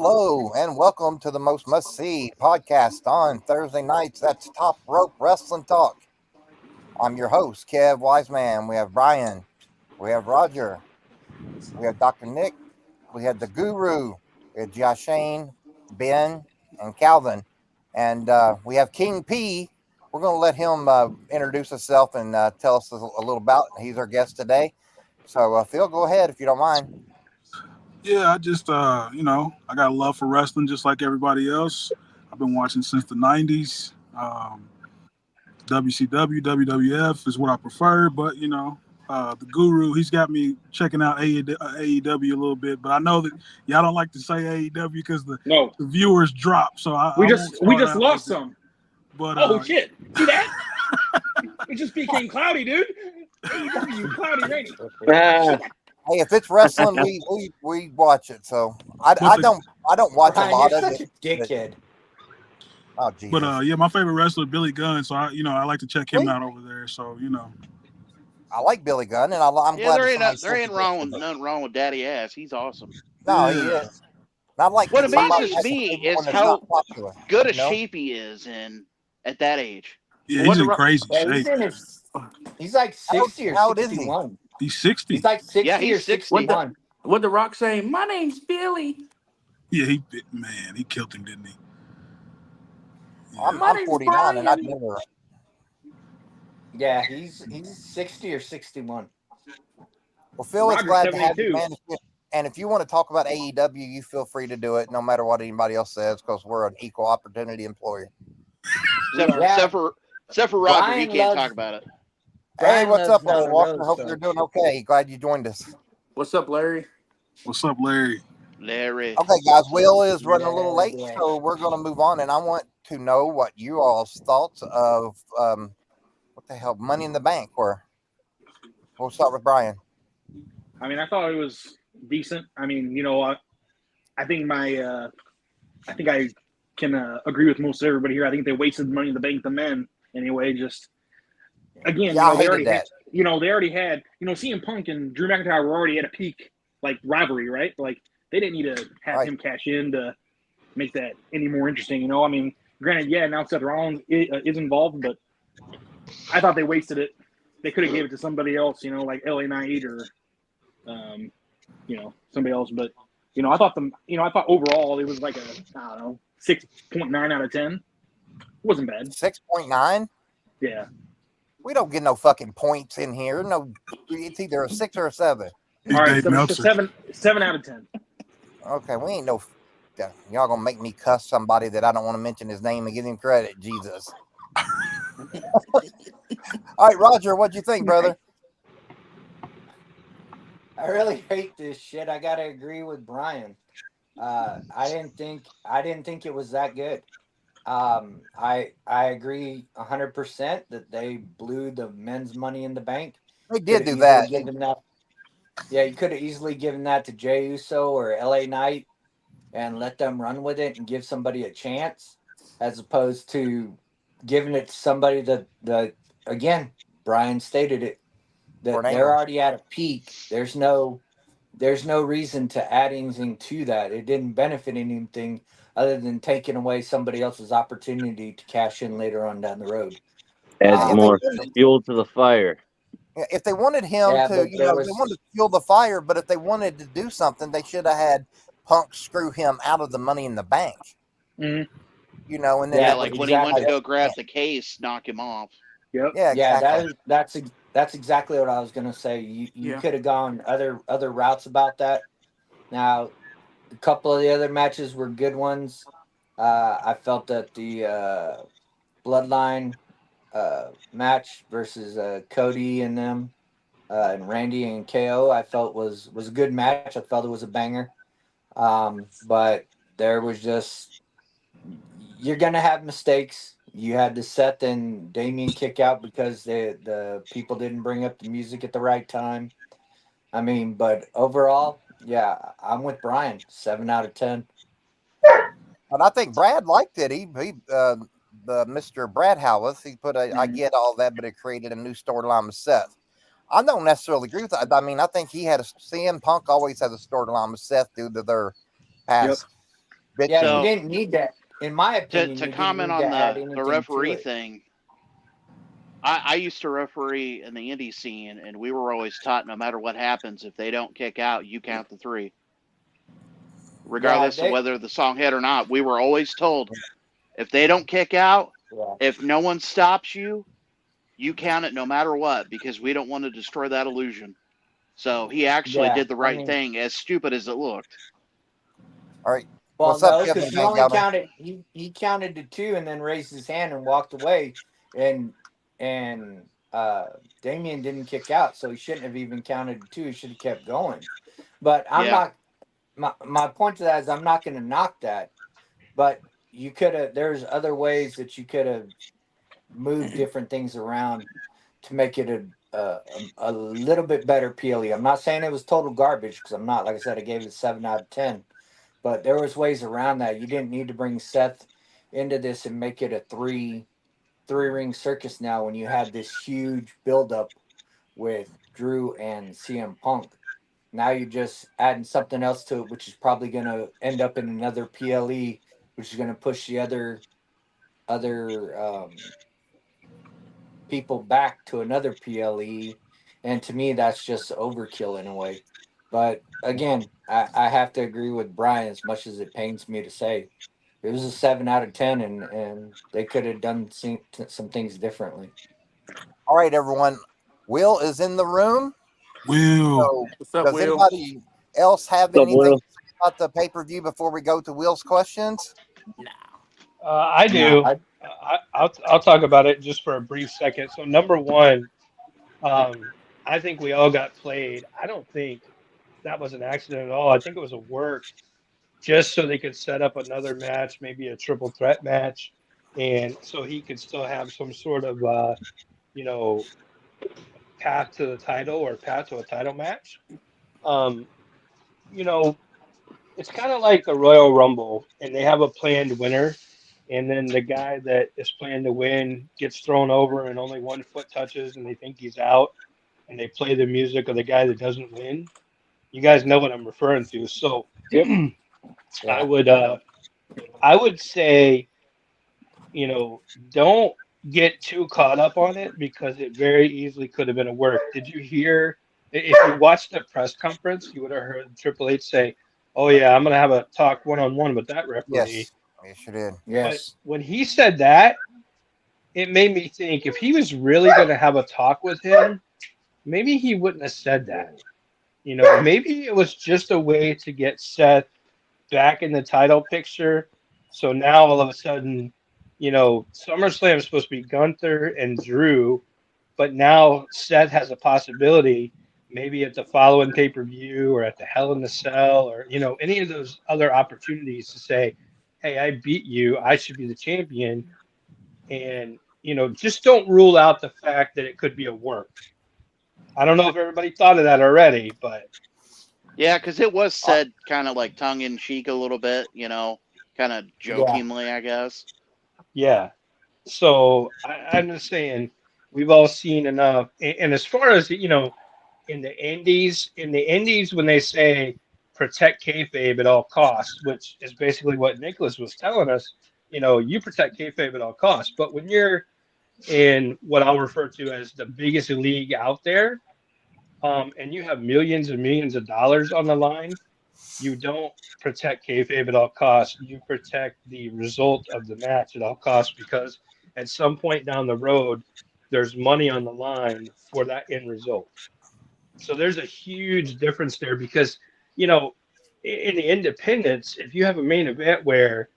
Hello and welcome to the most must-see podcast on Thursday nights. That's Top Rope Wrestling Talk. I'm your host, Kev Wiseman. We have Brian, we have Roger, we have Dr. Nick, we have the Guru, we have Josh Shane, Ben, and Calvin, and we have King P. We're going to let him introduce himself and tell us a little about. He's our guest today. So, Phil, go ahead if you don't mind. Yeah, I just, I got a love for wrestling just like everybody else. I've been watching since the 90s. WCW, WWF is what I prefer, but, the Guru, he's got me checking out AEW a little bit, but I know that y'all don't like to say AEW because the viewers drop, so we just lost some. But shit, see that? It just became cloudy, dude. AEW, cloudy rating. Hey, if it's wrestling, we watch it. So I don't watch Brian, a lot you're of such it. a dickhead. Oh Jesus! But my favorite wrestler Billy Gunn, so I like to check him out over there. So I like Billy Gunn, and I'm glad there ain't nothing wrong with Daddy Ass. He's awesome. No, he is. Not like what amazes me is how good a shape he is at that age. Yeah, he's in crazy shape. He's like 60 or 61. He's 60. He's like 60 he's or 61. What the Rock say? My name's Billy. Yeah, he killed him, didn't he? Yeah. I'm 49, and I've never. Yeah, he's 60 or 61. Well, Phil, it's glad to have you, man. And if you want to talk about AEW, you feel free to do it, no matter what anybody else says, because we're an equal opportunity employer. Except for Roger, Brian he can't talk about it. Hey, what's up, Larry Walker? Hope you're doing okay. Glad you joined us. What's up, Larry? What's up, Larry? Larry. Okay, guys, Will is running a little late, so we're going to move on. And I want to know what you all's thoughts of what the hell, Money in the Bank were. We'll start with Brian. I mean, I thought it was decent. I mean, I think I can agree with most everybody here. I think they wasted Money in the Bank, the men, anyway. Just again, they already had, CM Punk and Drew McIntyre were already at a peak like rivalry, right? Like they didn't need to have him cash in to make that any more interesting. I mean, granted, now Seth Rollins is involved, but I thought they wasted it. They could have gave it to somebody else, like LA Knight or, somebody else. But I thought overall it was like 6.9 out of 10. It wasn't bad. 6.9. Yeah. We don't get no fucking points in here. No, it's either a 6 or a 7. All right, seven out of 10. Okay, we ain't no. Y'all gonna make me cuss somebody that I don't want to mention his name and give him credit. Jesus. All right, Roger, what'd you think, brother? I really hate this shit. I gotta agree with Brian. I didn't think it was that good. I agree 100% that they blew the men's Money in the Bank. They did do that. You could have easily given that to Jey Uso or LA Knight and let them run with it and give somebody a chance, as opposed to giving it to somebody that again, Brian stated it, that they're already at a peak. There's no reason to add anything to that. It didn't benefit anything other than taking away somebody else's opportunity to cash in later on down the road. Adds more fuel to the fire. If they wanted him to, they wanted to fuel the fire, but if they wanted to do something, they should have had Punk screw him out of the Money in the Bank. Mm-hmm. And then when he went to go grab the case, knock him off. Yep. Yeah, exactly. That's exactly what I was going to say. You could have gone other routes about that. Now, a couple of the other matches were good ones. I felt that the Bloodline match versus Cody and them and Randy and KO, I felt was a good match. I felt it was a banger. But there was just, you're going to have mistakes. You had the Seth and Damien kick out because the people didn't bring up the music at the right time. I mean, but overall, I'm with Brian. 7 out of 10. And I think Brad liked it. He the Mr. Brad Howarth, he put I get all that, but it created a new storyline with Seth. I don't necessarily agree with that. I mean, I think he had CM Punk always has a storyline with Seth due to their past Yeah, so, you didn't need that. In my opinion, to comment on the referee thing, I used to referee in the indie scene, and we were always taught no matter what happens, if they don't kick out, you count the 3. Regardless of whether the song hit or not, we were always told, if they don't kick out, if no one stops you, you count it no matter what, because we don't want to destroy that illusion. So he actually did the right thing, as stupid as it looked. All right. Well, what's up, because he only counted. He counted to 2 and then raised his hand and walked away, and Damien didn't kick out, so he shouldn't have even counted to 2. He should have kept going. But I'm not. My point to that is I'm not going to knock that, but you could have. There's other ways that you could have moved different things around to make it a little bit better PLE. I'm not saying it was total garbage, because I'm not. Like I said, I gave it a 7 out of 10. But there was ways around that. You didn't need to bring Seth into this and make it a three-ring circus now when you had this huge buildup with Drew and CM Punk. Now you're just adding something else to it, which is probably going to end up in another PLE, which is going to push the other people back to another PLE. And to me, that's just overkill in a way. But again, I have to agree with Brian, as much as it pains me to say. It was a 7 out of 10, and they could have done some things differently. All right, everyone. Will is in the room. Will. So, what's up, does Will? anybody else have anything about the pay-per-view before we go to Will's questions? I do. I'll talk about it just for a brief second. So, number one, I think we all got played. I don't think that was an accident at all. I think it was a work just so they could set up another match, maybe a triple threat match, and so he could still have some sort of, path to the title or path to a title match. It's kind of like the Royal Rumble, and they have a planned winner, and then the guy that is planned to win gets thrown over and only one foot touches, and they think he's out, and they play the music of the guy that doesn't win. You guys know what I'm referring to. So I would say, don't get too caught up on it, because it very easily could have been a work. Did you hear? If you watched the press conference, you would have heard Triple H say, "Oh yeah, I'm gonna have a talk one-on-one with that referee." Yes, you did. Yes. But when he said that, it made me think, if he was really gonna have a talk with him, maybe he wouldn't have said that. Maybe it was just a way to get Seth back in the title picture. So now all of a sudden, SummerSlam is supposed to be Gunther and Drew, but now Seth has a possibility, maybe at the following pay-per-view or at the Hell in the Cell, or, any of those other opportunities to say, hey, I beat you, I should be the champion. And, just don't rule out the fact that it could be a work. I don't know if everybody thought of that already, but. Yeah, because it was said kind of like tongue-in-cheek a little bit, kind of jokingly, I guess. Yeah. So I'm just saying, we've all seen enough. And as far as, in the indies, when they say protect kayfabe at all costs, which is basically what Nicholas was telling us, you protect kayfabe at all costs. But when you're in what I'll refer to as the biggest league out there, and you have millions and millions of dollars on the line, you don't protect kayfabe at all costs. You protect the result of the match at all costs, because at some point down the road, there's money on the line for that end result. So there's a huge difference there, because, in the independents, if you have a main event where,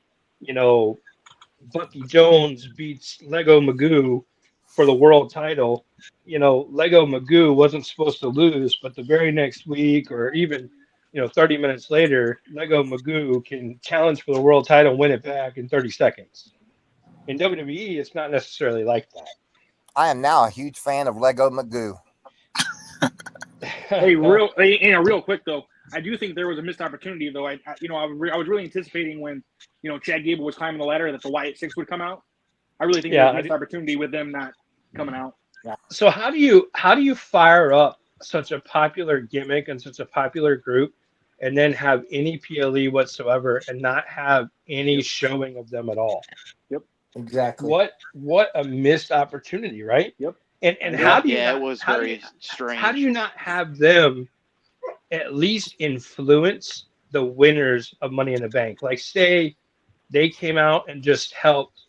Bucky Jones beats Lego Magoo for the world title, Lego Magoo wasn't supposed to lose, but the very next week, or even, 30 minutes later, Lego Magoo can challenge for the world title and win it back in 30 seconds. In WWE, it's not necessarily like that. I am now a huge fan of Lego Magoo. Hey, real quick though, I do think there was a missed opportunity though. I was really anticipating when, Chad Gable was climbing the ladder that the Wyatt Six would come out. I really think there was a missed opportunity with them not coming out. Yeah. So how do you fire up such a popular gimmick and such a popular group and then have any PLE whatsoever and not have any showing of them at all. Yep. Exactly. What a missed opportunity, right? Yep. And how do you Yeah, not, it was how do very you, strange. how do you not have them at least influence the winners of Money in the Bank? Like, say they came out and just helped,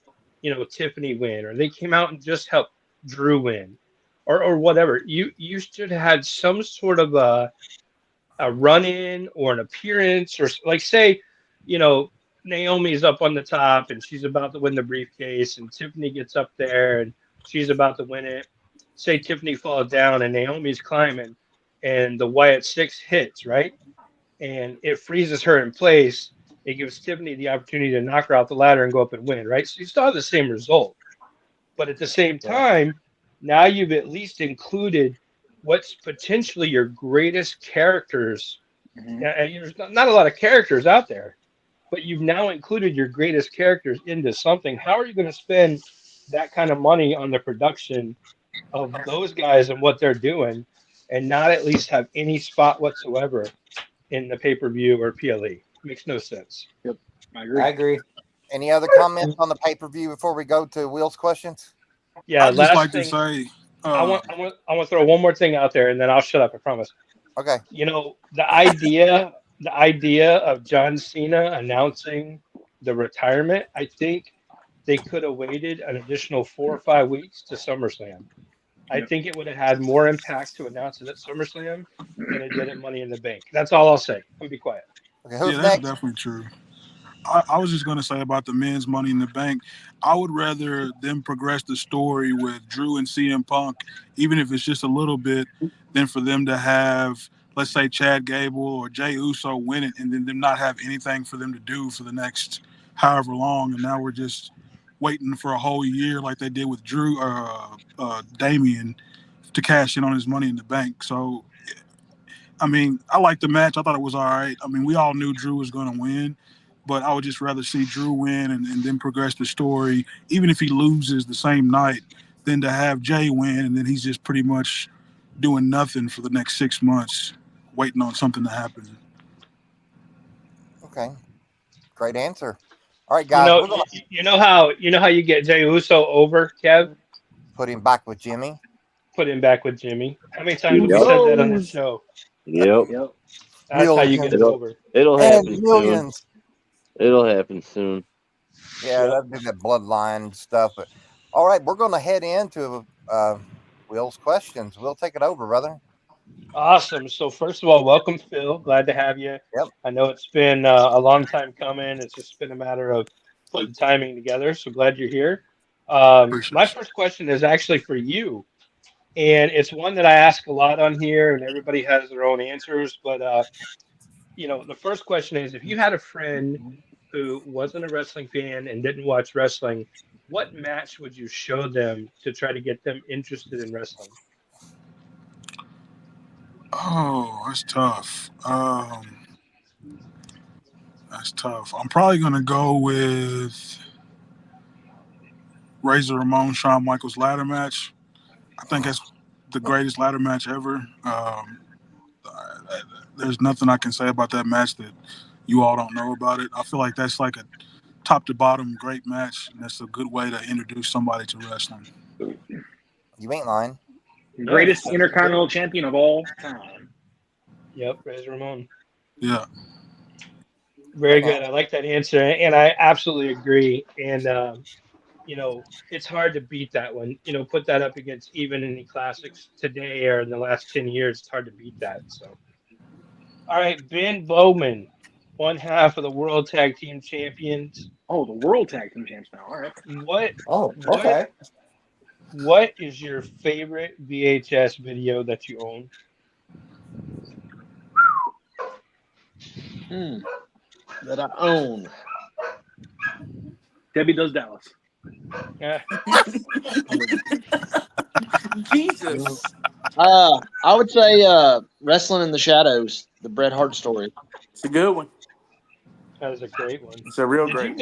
Tiffany win, or they came out and just helped Drew win, or whatever. You should have had some sort of a run-in or an appearance, or like, say, Naomi's up on the top and she's about to win the briefcase, and Tiffany gets up there and she's about to win it. Say Tiffany falls down and Naomi's climbing, and the Wyatt 6 hits, right? And it freezes her in place. It gives Tiffany the opportunity to knock her off the ladder and go up and win, right? So you still have the same result. But at the same time, now you've at least included what's potentially your greatest characters. And there's not a lot of characters out there, but you've now included your greatest characters into something. How are you going to spend that kind of money on the production of those guys and what they're doing and not at least have any spot whatsoever in the pay-per-view or PLE? Makes no sense. Yep, I agree. Any other comments on the pay-per-view before we go to Will's questions? Yeah, I'd just like to say, I want to throw one more thing out there, and then I'll shut up. I promise. Okay. The idea of John Cena announcing the retirement, I think they could have waited an additional 4 or 5 weeks to SummerSlam. I think it would have had more impact to announce it at SummerSlam than it did at Money in the Bank. That's all I'll say. I'm be quiet. Okay, who's that's next? definitely true. I was just going to say about the men's Money in the Bank, I would rather them progress the story with Drew and CM Punk, even if it's just a little bit, than for them to have, let's say, Chad Gable or Jey Uso win it and then them not have anything for them to do for the next however long. And now we're just waiting for a whole year like they did with Drew Damian to cash in on his Money in the Bank. So, I mean, I liked the match. I thought it was all right. I mean, we all knew Drew was going to win, but I would just rather see Drew win and then progress the story, even if he loses the same night, than to have Jay win and then he's just pretty much doing nothing for the next 6 months, waiting on something to happen. Okay, great answer. All right, guys. You know how you get Jey Uso over, Kev? Put him back with Jimmy. Put him back with Jimmy. How many times have we said that on the show? Yep. That's how you get it over. It'll happen soon. It'll happen soon. Yeah, that'd be the bloodline stuff. But all right, we're going to head into Will's questions. We'll take it over, brother. Awesome. So first of all, welcome, Phil. Glad to have you. Yep. I know it's been a long time coming. It's just been a matter of putting timing together. So glad you're here. My first question is actually for you. And it's one that I ask a lot on here, and everybody has their own answers. But, the first question is, if you had a friend who wasn't a wrestling fan and didn't watch wrestling, what match would you show them to try to get them interested in wrestling? Oh, that's tough. That's tough. I'm probably going to go with Razor Ramon, Shawn Michaels ladder match. I think that's the greatest ladder match ever. There's nothing I can say about that match that you all don't know about it. I feel like that's like a top to bottom great match, and that's a good way to introduce somebody to wrestling. You ain't lying. Greatest Intercontinental Champion of all time. Yep, Razor Ramon. Yeah. Very good. I like that answer, and I absolutely agree. And it's hard to beat that one. Put that up against even any classics today or in the last 10 years. It's hard to beat that. So, all right, Ben Bowman, one half of the World Tag Team Champions. Oh, the World Tag Team Champs now. All right. What? Oh, okay. What is your favorite VHS video that you own? That I own. Debbie Does Dallas. Yeah. Jesus. I would say Wrestling in the Shadows, the Bret Hart story. It's a good one. That was a great one. It's a real great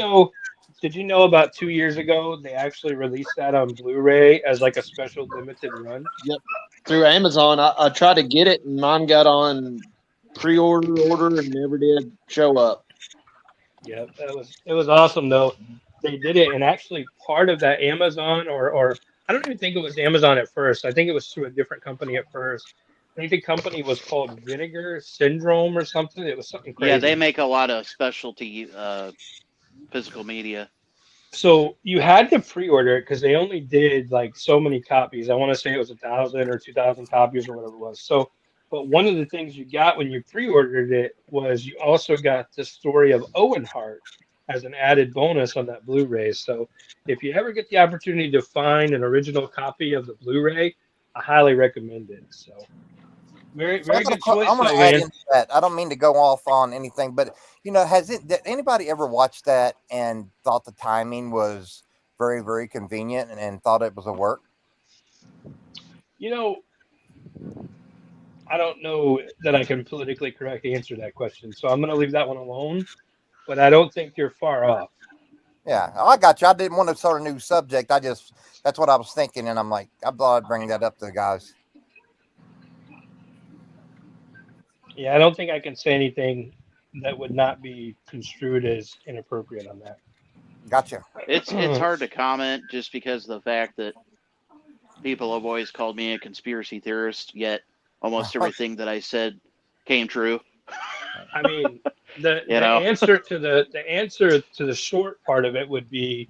Did you know about 2 years ago they actually released that on Blu-ray as like a special limited run? Yep. Through Amazon. I tried to get it and mine got on pre-order and never did show up. Yeah, it was awesome though. They did it, and actually part of that Amazon or I don't even think it was Amazon at first. I think it was through a different company at first. I think the company was called Vinegar Syndrome or something. It was something crazy. Yeah, they make a lot of specialty physical media. So you had to pre-order it because they only did like so many copies. I want to say it was 1,000 or 2,000 copies or whatever it was. So, but one of the things you got when you pre-ordered it was you also got the story of Owen Hart as an added bonus on that Blu-ray. So if you ever get the opportunity to find an original copy of the Blu-ray, I highly recommend it. So very good choice. I'm going to add into that. I don't mean to go off on anything, but did anybody ever watch that and thought the timing was very, very convenient and thought it was a work? I don't know that I can politically correctly answer that question, so I'm going to leave that one alone. But I don't think you're far off. Yeah, I got you. I didn't want to start a new subject. That's what I was thinking, and I'm like, I thought I'd bring that up to the guys. Yeah, I don't think I can say anything that would not be construed as inappropriate on that. Gotcha. It's hard to comment just because of the fact that people have always called me a conspiracy theorist, yet almost everything that I said came true. I mean, the answer to the short part of it would be,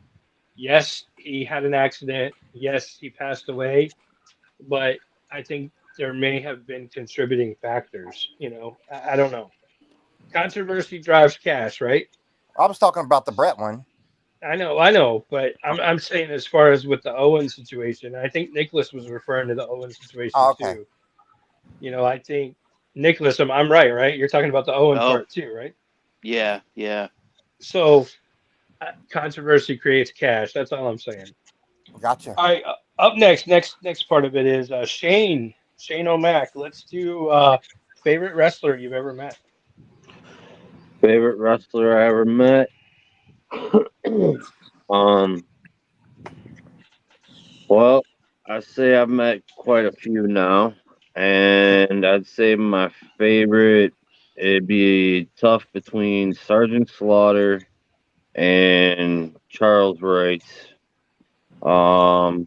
yes, he had an accident. Yes, he passed away, but I think there may have been contributing factors. I don't know. Controversy drives cash, right? I was talking about the Brett one. I know, but I'm saying as far as with the Owen situation, I think Nicholas was referring to the Owen situation too. I think Nicholas, I'm right? You're talking about the Owen part too, right? Yeah. So controversy creates cash. That's all I'm saying. Gotcha. All right. Up next part of it is Shane O'Mac. Let's do favorite wrestler you've ever met. Favorite wrestler I ever met. Well, I say I've met quite a few now, and I'd say my favorite, it'd be tough between Sergeant Slaughter and Charles Wright. I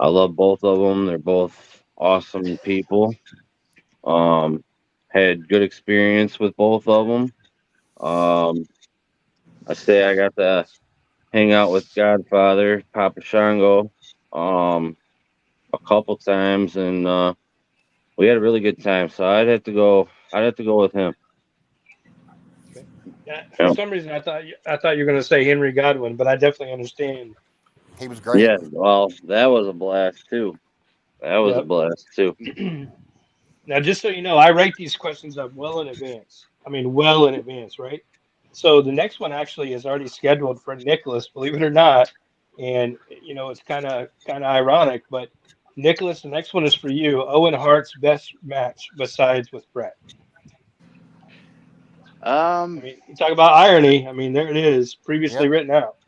love both of them. They're both awesome people. Had good experience with both of them. I say I got to hang out with Godfather, Papa Shango, a couple times, and we had a really good time. So I'd have to go with him. Okay. Yeah, for some reason, I thought you were going to say Henry Godwin, but I definitely understand. He was great. Yeah, well, that was a blast too. A blast too. Now, just so you know, I write these questions up well in advance. Right? So the next one actually is already scheduled for Nicholas, believe it or not. And it's kind of ironic, but Nicholas, the next one is for you. Owen Hart's best match besides with Brett. You talk about irony. There it is, previously written out.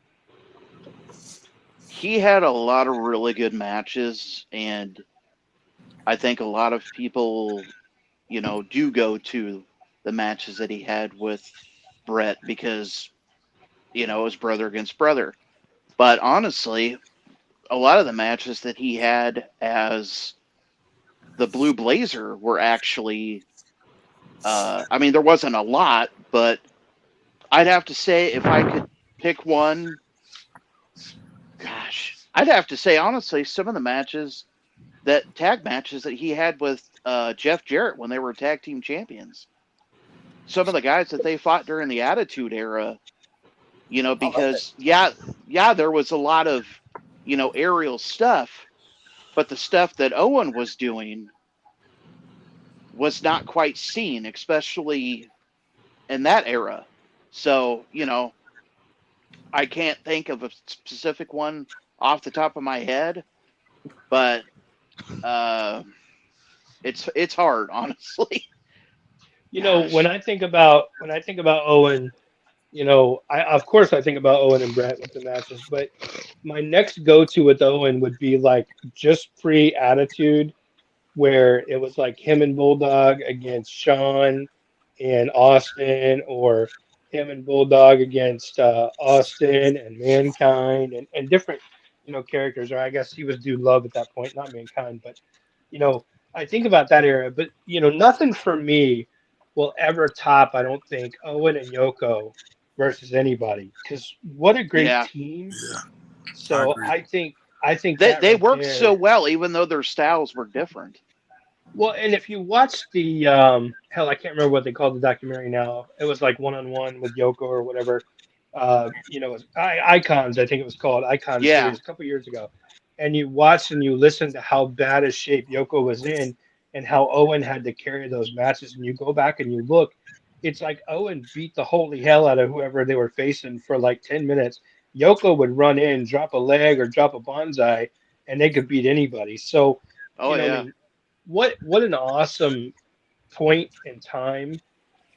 He had a lot of really good matches, and I think a lot of people, do go to the matches that he had with Brett because, it was brother against brother. But honestly, a lot of the matches that he had as the Blue Blazer were actually, there wasn't a lot, but I'd have to say if I could pick one, I'd have to say, honestly, some of the tag matches that he had with Jeff Jarrett when they were tag team champions. Some of the guys that they fought during the Attitude Era, because, there was a lot of, aerial stuff, but the stuff that Owen was doing was not quite seen, especially in that era. So, I can't think of a specific one off the top of my head, but it's hard, honestly. When I think about Owen, of course I think about Owen and Brett with the matches, but my next go-to with Owen would be like just pre-Attitude. where it was like him and Bulldog against Shawn and Austin, or him and Bulldog against Austin and Mankind, and different, characters. Or I guess he was Dude Love at that point, not Mankind. But, I think about that era. But, nothing for me will ever top, I don't think, Owen and Yoko versus anybody. Because what a great team. Yeah. So I think they worked so well, even though their styles were different. Well, and if you watch the hell, I can't remember what they called the documentary now. It was like one-on-one with Yoko or whatever. Icons, I think it was called Icons series a couple years ago. And you watch and you listen to how bad a shape Yoko was in, and how Owen had to carry those matches. And you go back and you look, it's like Owen beat the holy hell out of whoever they were facing for like 10 minutes. Yoko would run in, drop a leg or drop a bonsai, and they could beat anybody. So, what an awesome point in time,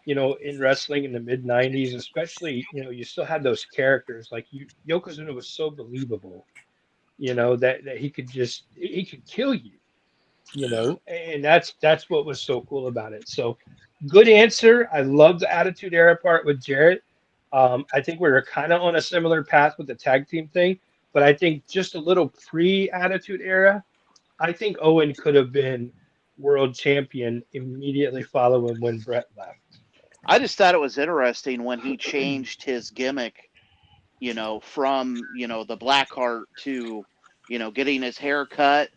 in wrestling in the mid 90s, especially, you still had those characters like Yokozuna was so believable, that he could kill you, and that's what was so cool about it. So good answer. I love the Attitude Era part with Jarrett. I think we were kind of on a similar path with the tag team thing, but I think just a little pre-Attitude Era, I think Owen could have been world champion immediately following when Brett left. I just thought it was interesting when he changed his gimmick, from, the Blackheart to, getting his hair cut,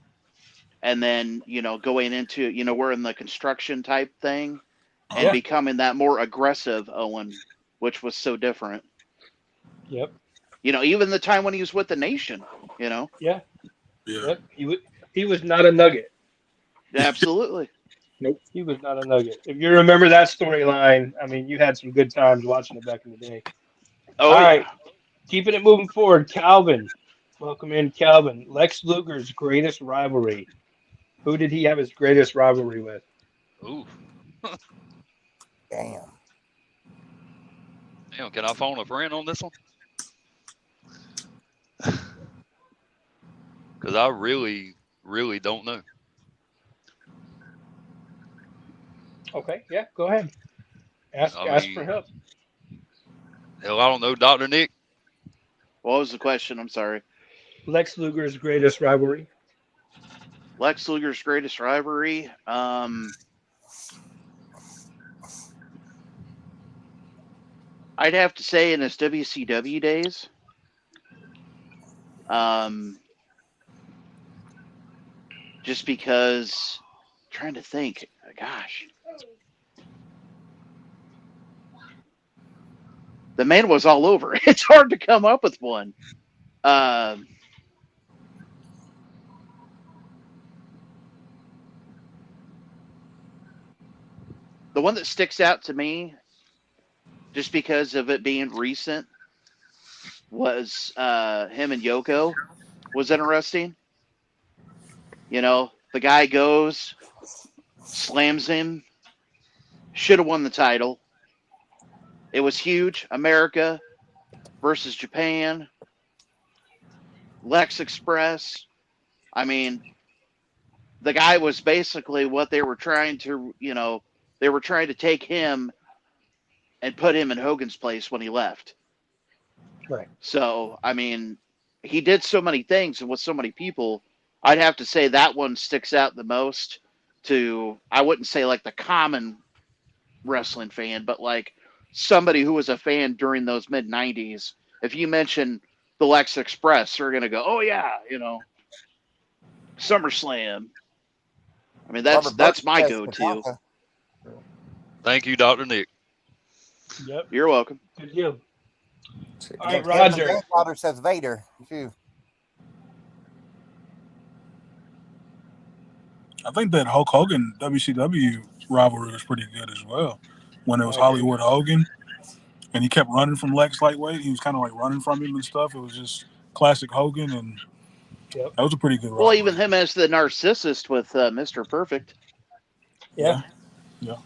and then, going into, wearing the construction type thing, and becoming that more aggressive Owen, which was so different. Yep. Even the time when he was with the Nation, Yeah. Yep. He was not a nugget. Absolutely. Nope. He was not a nugget. If you remember that storyline, I mean, you had some good times watching it back in the day. All right. Keeping it moving forward. Calvin. Welcome in, Calvin. Lex Luger's greatest rivalry. Who did he have his greatest rivalry with? Ooh. Damn. Can I phone a friend on this one? Because I really, really don't know. Okay, yeah, go ahead. Ask for help. Hell, I don't know, Dr. Nick. What was the question? I'm sorry. Lex Luger's greatest rivalry. Lex Luger's greatest rivalry. I'd have to say in his WCW days. Just because, trying to think, gosh. The man was all over. It's hard to come up with one. The one that sticks out to me, just because of it being recent, was him and Yoko was interesting. The guy goes, slams him, should have won the title. It was huge. America versus Japan. Lex Express. I mean, the guy was basically what they were trying to, they were trying to take him and put him in Hogan's place when he left. Right. So, I mean, he did so many things and with so many people. I'd have to say that one sticks out the most to, I wouldn't say like the common wrestling fan, but like somebody who was a fan during those mid-90s. If you mention the Lex Express, they're going to go, oh, yeah, SummerSlam. I mean, that's my go-to. Thank you, Dr. Nick. Yep. You're welcome. Good deal. All right, Roger. Father says Vader. Too. I think that Hulk Hogan WCW rivalry was pretty good as well. When it was Hollywood Hogan, and he kept running from Lex lightweight, he was kind of like running from him and stuff. It was just classic Hogan, and that was a pretty good rivalry. Well, even him as the narcissist with Mr. Perfect. Yeah. All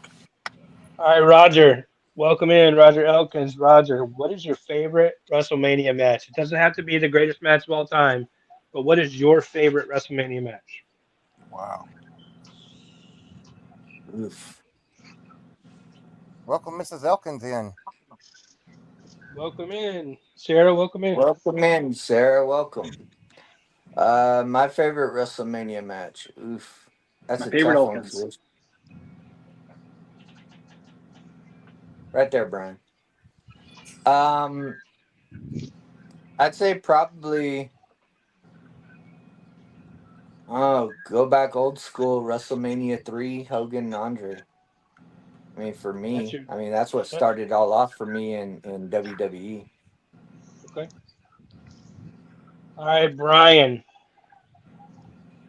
right, Roger. Welcome in, Roger Elkins. Roger, what is your favorite WrestleMania match? It doesn't have to be the greatest match of all time, but what is your favorite WrestleMania match? Wow. Oof. Welcome, Mrs. Elkins, in. Welcome in, Sarah. Welcome in. Welcome in, Sarah. Welcome. My favorite WrestleMania match. Oof. That's My a favorite tough one. Elkins. Right there, Brian. I'd say probably go back old school, WrestleMania 3, Hogan and Andre. I mean, for me, that's what started it all off for me in WWE. Okay. All right, Brian.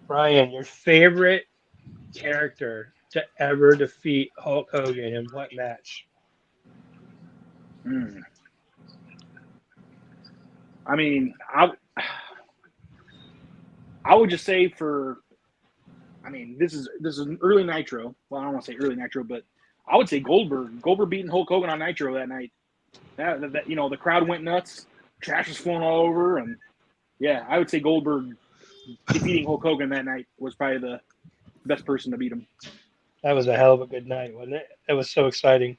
Brian, your favorite character to ever defeat Hulk Hogan in what match? I mean, I would just say this is an early Nitro. Well, I don't want to say early Nitro, but I would say Goldberg. Goldberg beating Hulk Hogan on Nitro that night. That the crowd went nuts. Trash was flowing all over, and yeah, I would say Goldberg defeating Hulk Hogan that night was probably the best person to beat him. That was a hell of a good night, wasn't it? It was so exciting.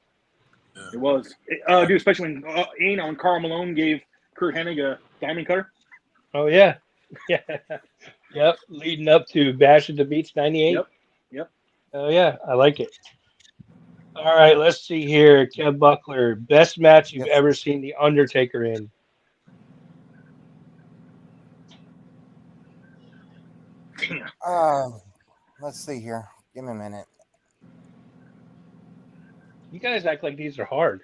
It was, dude. Especially when Karl Malone gave Kurt Hennig a diamond cutter. Oh yeah, yeah, yep. Leading up to Bash at the Beach '98. Yep. Oh yeah, I like it. All right, let's see here. Kev Buckler, best match you've ever seen The Undertaker in. Let's see here. Give me a minute. You guys act like these are hard.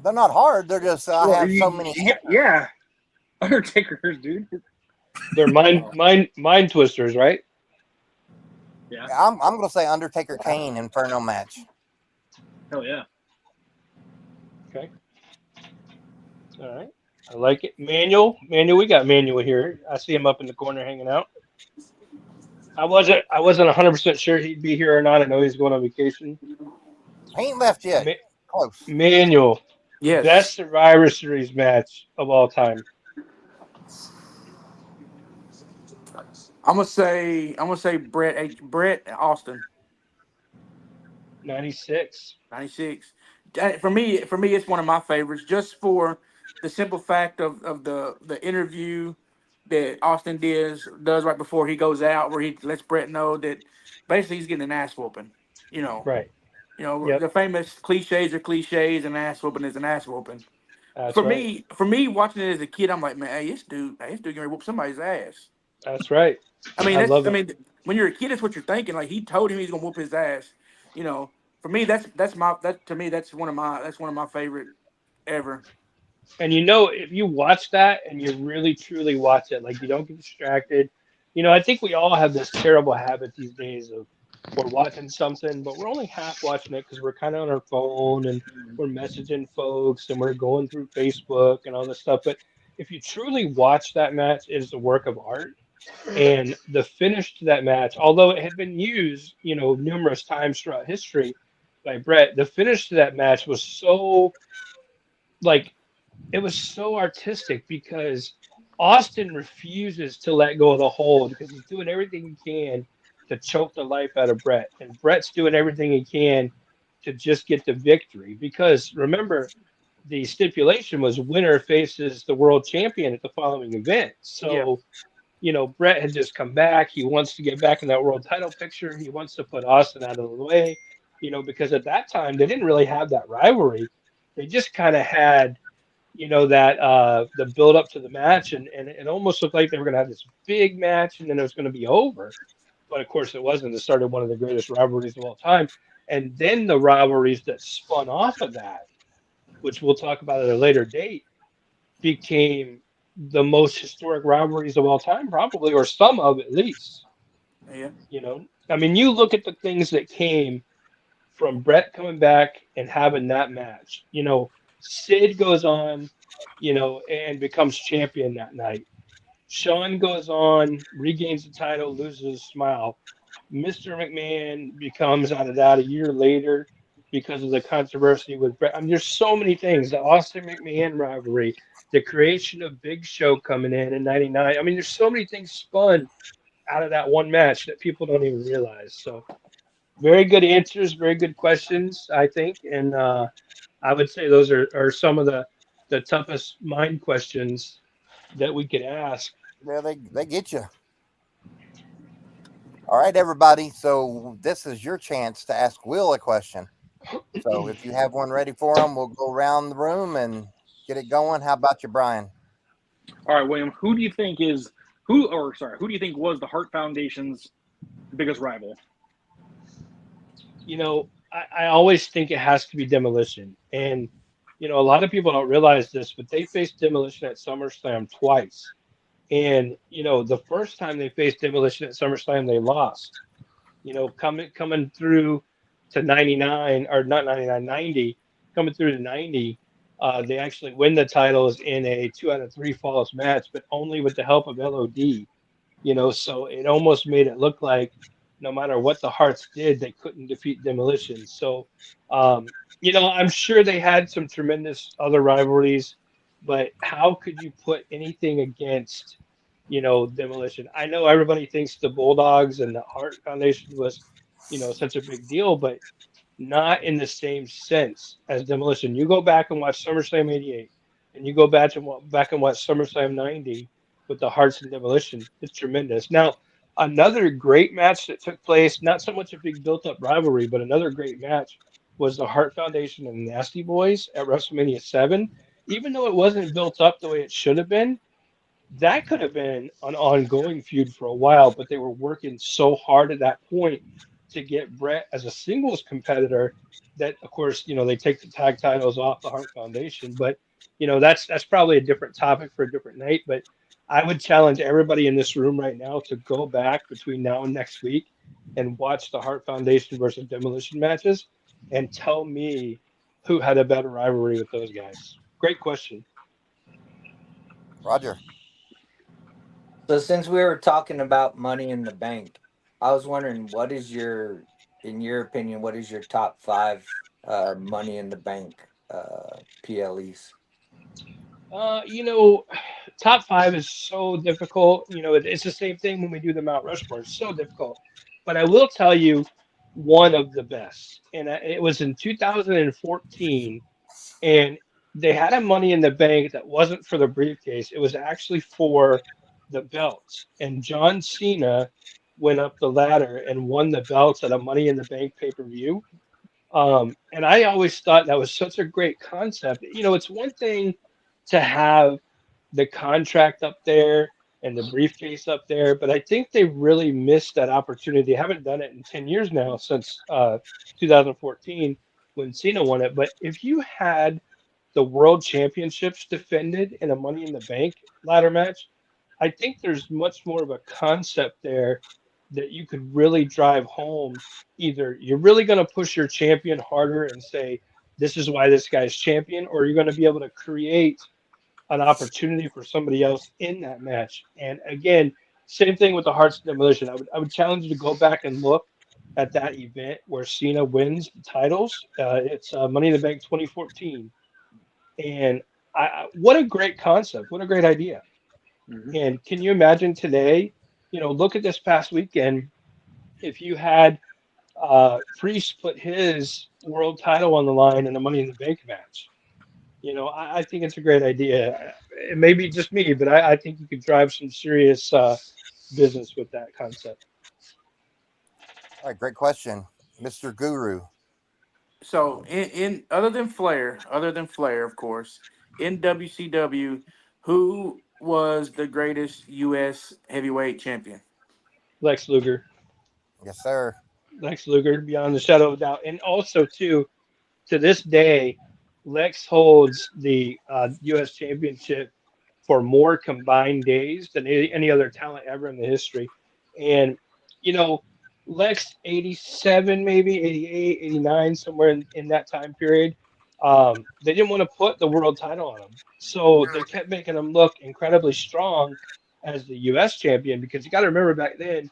They're not hard. They're just I have so many. Yeah, Undertakers, dude. They're mind twisters, right? Yeah. I'm gonna say Undertaker Kane Inferno match. Hell yeah. Okay. All right. I like it. Manuel, we got Manuel here. I see him up in the corner hanging out. I wasn't 100% sure he'd be here or not. I know he's going on vacation. He ain't left yet. Close. Manuel. Yes. Best Survivor Series match of all time. I'm gonna say Brett Austin. 96. For me, it's one of my favorites, just for the simple fact of the interview that Austin does right before he goes out, where he lets Brett know that basically he's getting an ass whooping. Right. The famous cliches are cliches, and ass whooping is an ass whooping. That's for right. me, watching it as a kid, I'm like, man, hey, this dude gonna whoop somebody's ass. That's right. I mean, when you're a kid, that's what you're thinking. Like, he told him he's gonna whoop his ass. For me, that's one of my favorite ever. And if you watch that and you really truly watch it, like, you don't get distracted. I think we all have this terrible habit these days of we're watching something, but we're only half watching it because we're kind of on our phone and we're messaging folks and we're going through Facebook and all this stuff. But if you truly watch that match, it is a work of art. And the finish to that match, although it had been used, numerous times throughout history by Brett, the finish to that match was so, it was so artistic because Austin refuses to let go of the hold because he's doing everything he can to choke the life out of Brett. And Brett's doing everything he can to just get the victory. Because remember, the stipulation was winner faces the world champion at the following event. So, Brett had just come back. He wants to get back in that world title picture. He wants to put Austin out of the way, because at that time they didn't really have that rivalry. They just kind of had, that the build up to the match, and it almost looked like they were going to have this big match and then it was going to be over. But of course it wasn't. It started one of the greatest rivalries of all time. And then the rivalries that spun off of that, which we'll talk about at a later date, became the most historic rivalries of all time, probably, or some of at least. Yeah. You look at the things that came from Brett coming back and having that match. Sid goes on, and becomes champion that night. Shawn goes on, regains the title, loses his smile. Mr. McMahon becomes out of that a year later because of the controversy with Brett. There's so many things. The Austin McMahon rivalry, the creation of Big Show coming in '99. There's so many things spun out of that one match that people don't even realize. So, Very good answers, very good questions, I think. And I would say those are some of the toughest mind questions that we could ask. Yeah, they get you. All right, everybody. So this is your chance to ask Will a question. So if you have one ready for him, we'll go around the room and get it going. How about you, Brian? All right, William. Who do you think was the Hart Foundation's biggest rival? You know, I always think it has to be Demolition. And, you know, a lot of people don't realize this, but they faced Demolition at SummerSlam twice. And, you know, the first time they faced Demolition at SummerSlam, they lost. You know, coming through to 99, or not 99, 90, coming through to 90, they actually win the titles in a 2 out of 3 falls match, but only with the help of LOD. You know, so it almost made it look like no matter what the Hearts did, they couldn't defeat Demolition. So, you know, I'm sure they had some tremendous other rivalries, but how could you put anything against, you know, Demolition? I know everybody thinks the Bulldogs and the Hart Foundation was, you know, such a big deal, but not in the same sense as Demolition. You go back and watch SummerSlam 88, and you go back and watch SummerSlam 90 with the Hearts and Demolition. It's tremendous. Now, another great match that took place, not so much a big built-up rivalry, but another great match was the Hart Foundation and Nasty Boys at WrestleMania 7. Even though it wasn't built up the way it should have been, that could have been an ongoing feud for a while, but they were working so hard at that point to get Bret as a singles competitor that, of course, you know, they take the tag titles off the Hart Foundation. But, you know, that's probably a different topic for a different night. But I would challenge everybody in this room right now to go back between now and next week and watch the Hart Foundation versus Demolition matches and tell me who had a better rivalry with those guys. Great question. Roger. So since we were talking about Money in the Bank, I was wondering, in your opinion, what is your top 5 Money in the Bank PLEs? You know, top 5 is so difficult. You know, it's the same thing when we do the Mount Rushmore. It's so difficult. But I will tell you one of the best. And it was in 2014. And they had a Money in the Bank that wasn't for the briefcase. It was actually for the belts. And John Cena went up the ladder and won the belts at a Money in the Bank pay-per-view. And I always thought that was such a great concept. You know, it's one thing to have the contract up there and the briefcase up there, but I think they really missed that opportunity. They haven't done it in 10 years now, since 2014 when Cena won it. But if you had the World Championships defended in a Money in the Bank ladder match, I think there's much more of a concept there that you could really drive home. Either you're really going to push your champion harder and say, this is why this guy's champion, or you're going to be able to create an opportunity for somebody else in that match. And again, same thing with the Hearts Demolition. I would challenge you to go back and look at that event where Cena wins the titles. It's Money in the Bank 2014. And what a great concept. What a great idea. Mm-hmm. And can you imagine today, you know, look at this past weekend, if you had Priest put his world title on the line in a Money in the Bank match. You know, I think it's a great idea. It may be just me, but I think you could drive some serious business with that concept. All right, great question, Mr. Guru. So, in other than Flair, of course, in WCW, who was the greatest U.S. heavyweight champion? Lex Luger. Yes, sir. Lex Luger, beyond the shadow of a doubt. And also, too, to this day, Lex holds the U.S. championship for more combined days than any other talent ever in the history. And, you know, Lex, 87, maybe 88, 89, somewhere in that time period, they didn't want to put the world title on him. So they kept making him look incredibly strong as the U.S. champion, because you got to remember back then,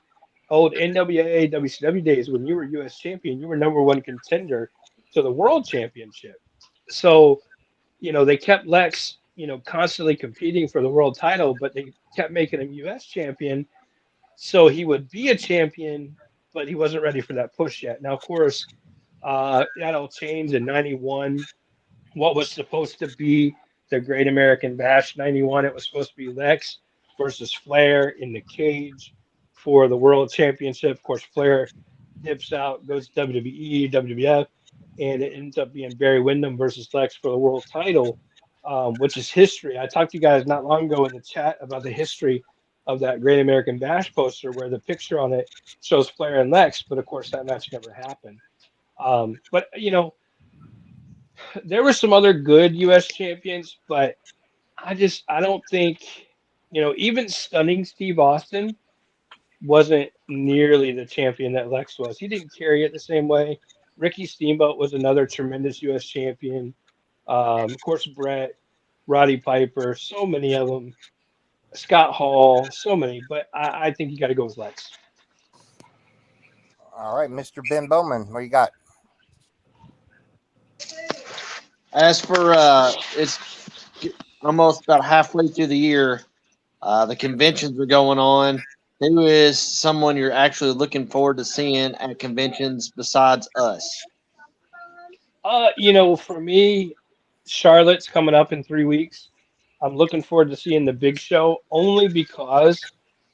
old NWA, WCW days, when you were U.S. champion, you were #1 contender to the world championship. So, you know, they kept Lex, you know, constantly competing for the world title, but they kept making him U.S. champion. So he would be a champion but he wasn't ready for that push yet. Now, of course, that all changed in '91. What was supposed to be the Great American Bash '91, it was supposed to be Lex versus Flair in the cage for the World Championship. Of course, Flair dips out, goes to WWE, WWF, and it ends up being Barry Windham versus Lex for the world title, which is history. I talked to you guys not long ago in the chat about the history of that Great American Bash poster where the picture on it shows Flair and Lex, but of course that match never happened. But, you know, there were some other good U.S. champions, but I don't think, you know, even stunning Steve Austin wasn't nearly the champion that Lex was. He didn't carry it the same way. Ricky Steamboat was another tremendous U.S. champion. Of course, Brett, Roddy Piper, so many of them. Scott Hall, so many. But I think you got to go with Lex. All right, Mr. Ben Bowman, what you got? As for it's almost about halfway through the year. The conventions are going on. Who is someone you're actually looking forward to seeing at conventions besides us? You know, for me, Charlotte's coming up in 3 weeks. I'm looking forward to seeing the Big Show only because,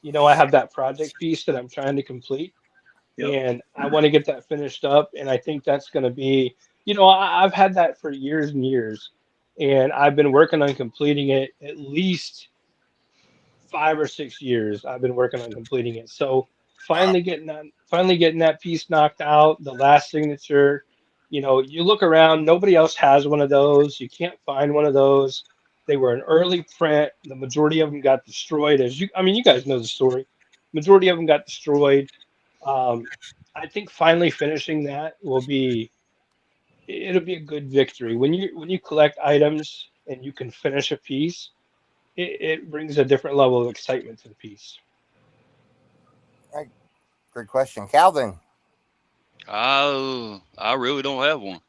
you know, I have that project piece that I'm trying to complete. Yep. And I want to get that finished up. And I think that's going to be, you know, I've had that for years and years. And I've been working on completing it at least 5 or 6 years. I've been working on completing it. So finally getting that piece knocked out, the last signature. You know, you look around, nobody else has one of those. You can't find one of those. They were an early print. The majority of them got destroyed. You guys know the story. Majority of them got destroyed. I think finally finishing that it'll be a good victory. When you collect items and you can finish a piece, it brings a different level of excitement to the piece. Good question, Calvin. I really don't have one.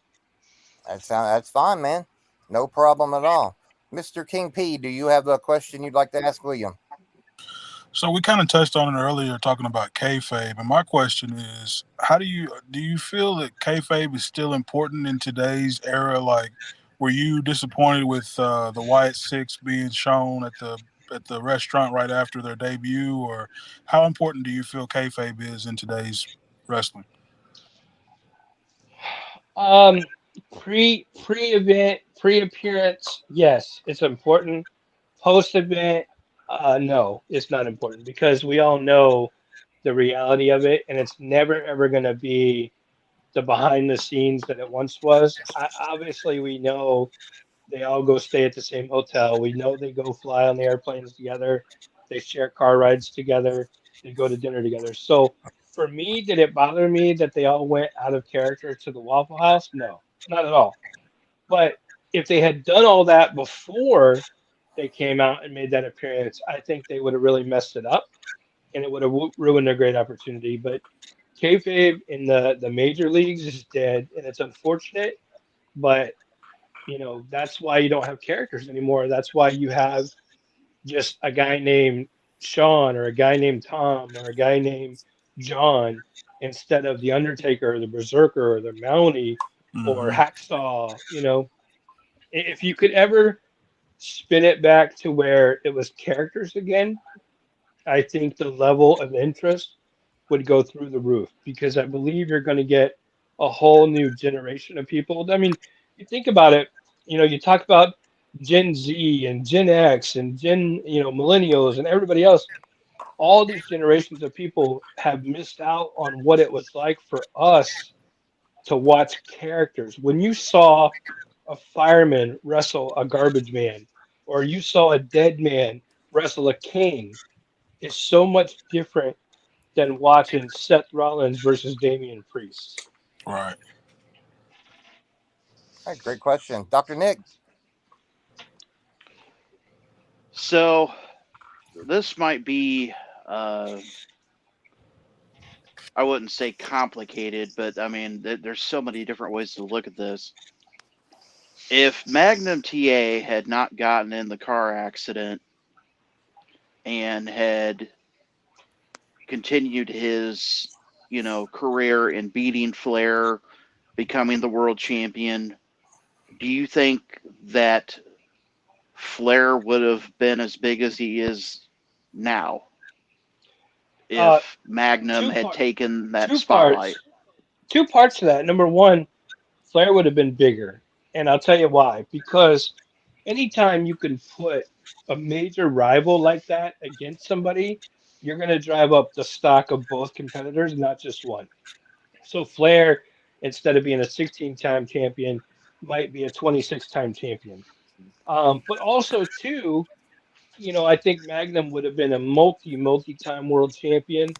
That's fine, man. No problem at all. Mr. King P, do you have a question you'd like to ask William? So we kind of touched on it earlier, talking about kayfabe, and my question is, how do you feel that kayfabe is still important in today's era? Like, were you disappointed with the Wyatt Six being shown at the restaurant right after their debut, or how important do you feel kayfabe is in today's wrestling? Pre-event, pre-appearance, yes, it's important. Post-event, no, it's not important because we all know the reality of it, and it's never ever going to be the behind the scenes that it once was. Obviously, we know they all go stay at the same hotel. We know they go fly on the airplanes together. They share car rides together. They go to dinner together. So for me, did it bother me that they all went out of character to the Waffle House? No, not at all. But if they had done all that before they came out and made that appearance, I think they would have really messed it up, and it would have ruined a great opportunity. But kayfabe in the major leagues is dead, and it's unfortunate. But you know, that's why you don't have characters anymore. That's why you have just a guy named Sean or a guy named Tom or a guy named John instead of the Undertaker or the Berserker or the Mountie or Hacksaw. You know, if you could ever spin it back to where it was characters again, I think the level of interest would go through the roof because I believe you're going to get a whole new generation of people. I mean, you think about it, you know, you talk about Gen Z and Gen X and millennials and everybody else. All these generations of people have missed out on what it was like for us to watch characters. When you saw a fireman wrestle a garbage man, or you saw a dead man wrestle a king, it's so much different than watching Seth Rollins versus Damian Priest. Right. All right, great question. Dr. Nick. So this might be, I wouldn't say complicated, but I mean, there's so many different ways to look at this. If Magnum TA had not gotten in the car accident and had continued his career in beating Flair, becoming the world champion, do you think that Flair would have been as big as he is now if Magnum had taken that spotlight? Two parts to that. Number one, Flair would have been bigger. And I'll tell you why. Because anytime you can put a major rival like that against somebody, you're going to drive up the stock of both competitors, not just one. So Flair, instead of being a 16-time champion, might be a 26-time champion. But also, too, I think Magnum would have been a multi-time world champion.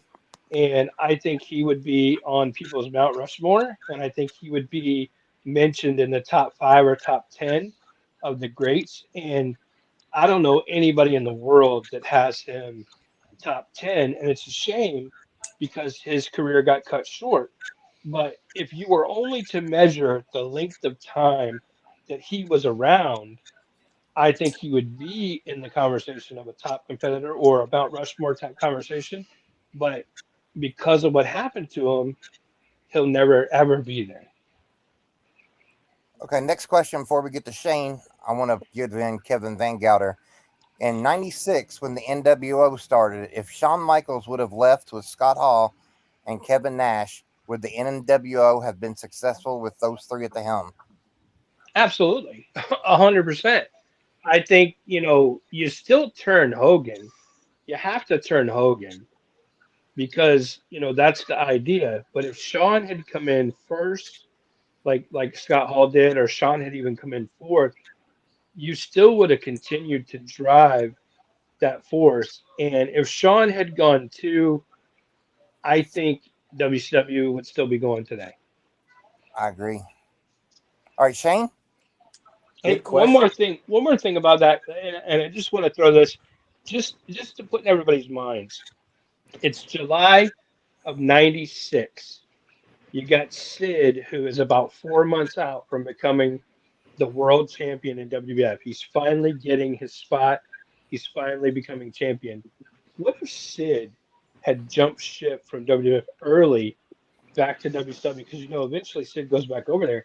And I think he would be on people's Mount Rushmore. And I think he would be mentioned in the top 5 or top 10 of the greats. And I don't know anybody in the world that has him top 10. And it's a shame because his career got cut short. But if you were only to measure the length of time that he was around, I think he would be in the conversation of a top competitor or a Mount Rushmore type conversation. But because of what happened to him, he'll never, ever be there. Okay, next question before we get to Shane. I want to give in Kevin Van Gelder. In 96, when the NWO started, if Shawn Michaels would have left with Scott Hall and Kevin Nash, would the NWO have been successful with those three at the helm? Absolutely. 100%. I think, you still turn Hogan. You have to turn Hogan because, that's the idea. But if Shawn had come in first, like Scott Hall did, or Shawn had even come in fourth, you still would have continued to drive that force. And if Shawn had gone 2, I think WCW would still be going today. I agree. All right, Shane? Hey, one more thing about that, and I just want to throw this just to put in everybody's minds. It's July of 96. You got Sid, who is about 4 months out from becoming the world champion in WWF. He's finally getting his spot. He's finally becoming champion. What if Sid had jumped ship from WWF early back to WCW? Because, eventually Sid goes back over there.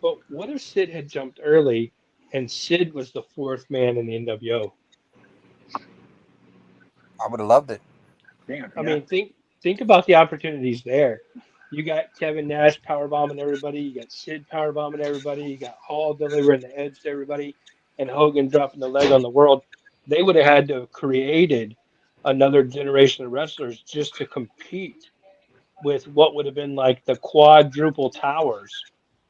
But what if Sid had jumped early and Sid was the 4th man in the NWO? I would have loved it. Damn, I mean, think about the opportunities there. You got Kevin Nash powerbombing everybody. You got Sid powerbombing everybody. You got Hall delivering the edge to everybody, and Hogan dropping the leg on the world. They would have had to have created another generation of wrestlers just to compete with what would have been like the quadruple towers.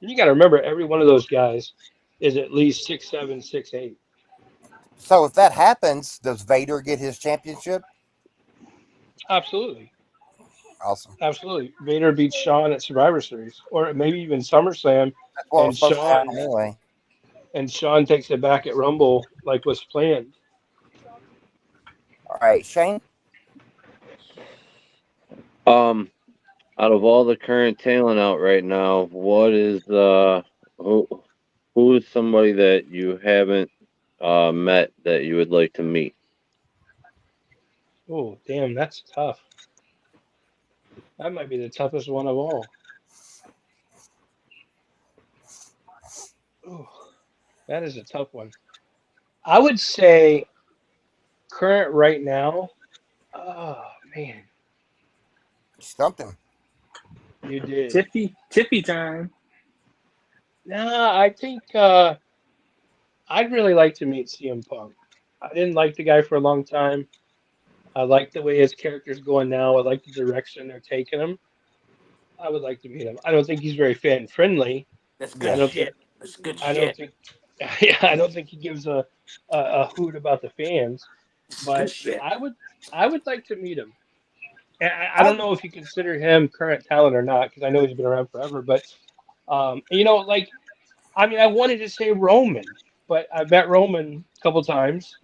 And you got to remember, every one of those guys is at least 6'7", 6'8". So if that happens, does Vader get his championship? Absolutely. Awesome. Absolutely. Vader beats Shawn at Survivor Series, or maybe even SummerSlam, and Shawn takes it back at Rumble like was planned. All right, Shane? Out of all the current talent out right now, what is who is somebody that you haven't met that you would like to meet? Oh, damn, that's tough. That might be the toughest one of all. Ooh, that is a tough one. I would say current right now. Oh, man. Stumped him. You did. Tippy time. Nah, I think I'd really like to meet CM Punk. I didn't like the guy for a long time. I like the way his character's going now. I like the direction they're taking him. I would like to meet him. I don't think he's very fan friendly. That's good shit. That's good shit. I don't think he gives a hoot about the fans. But I would like to meet him. I don't know if you consider him current talent or not, because I know he's been around forever. But I wanted to say Roman, but I met Roman a couple times,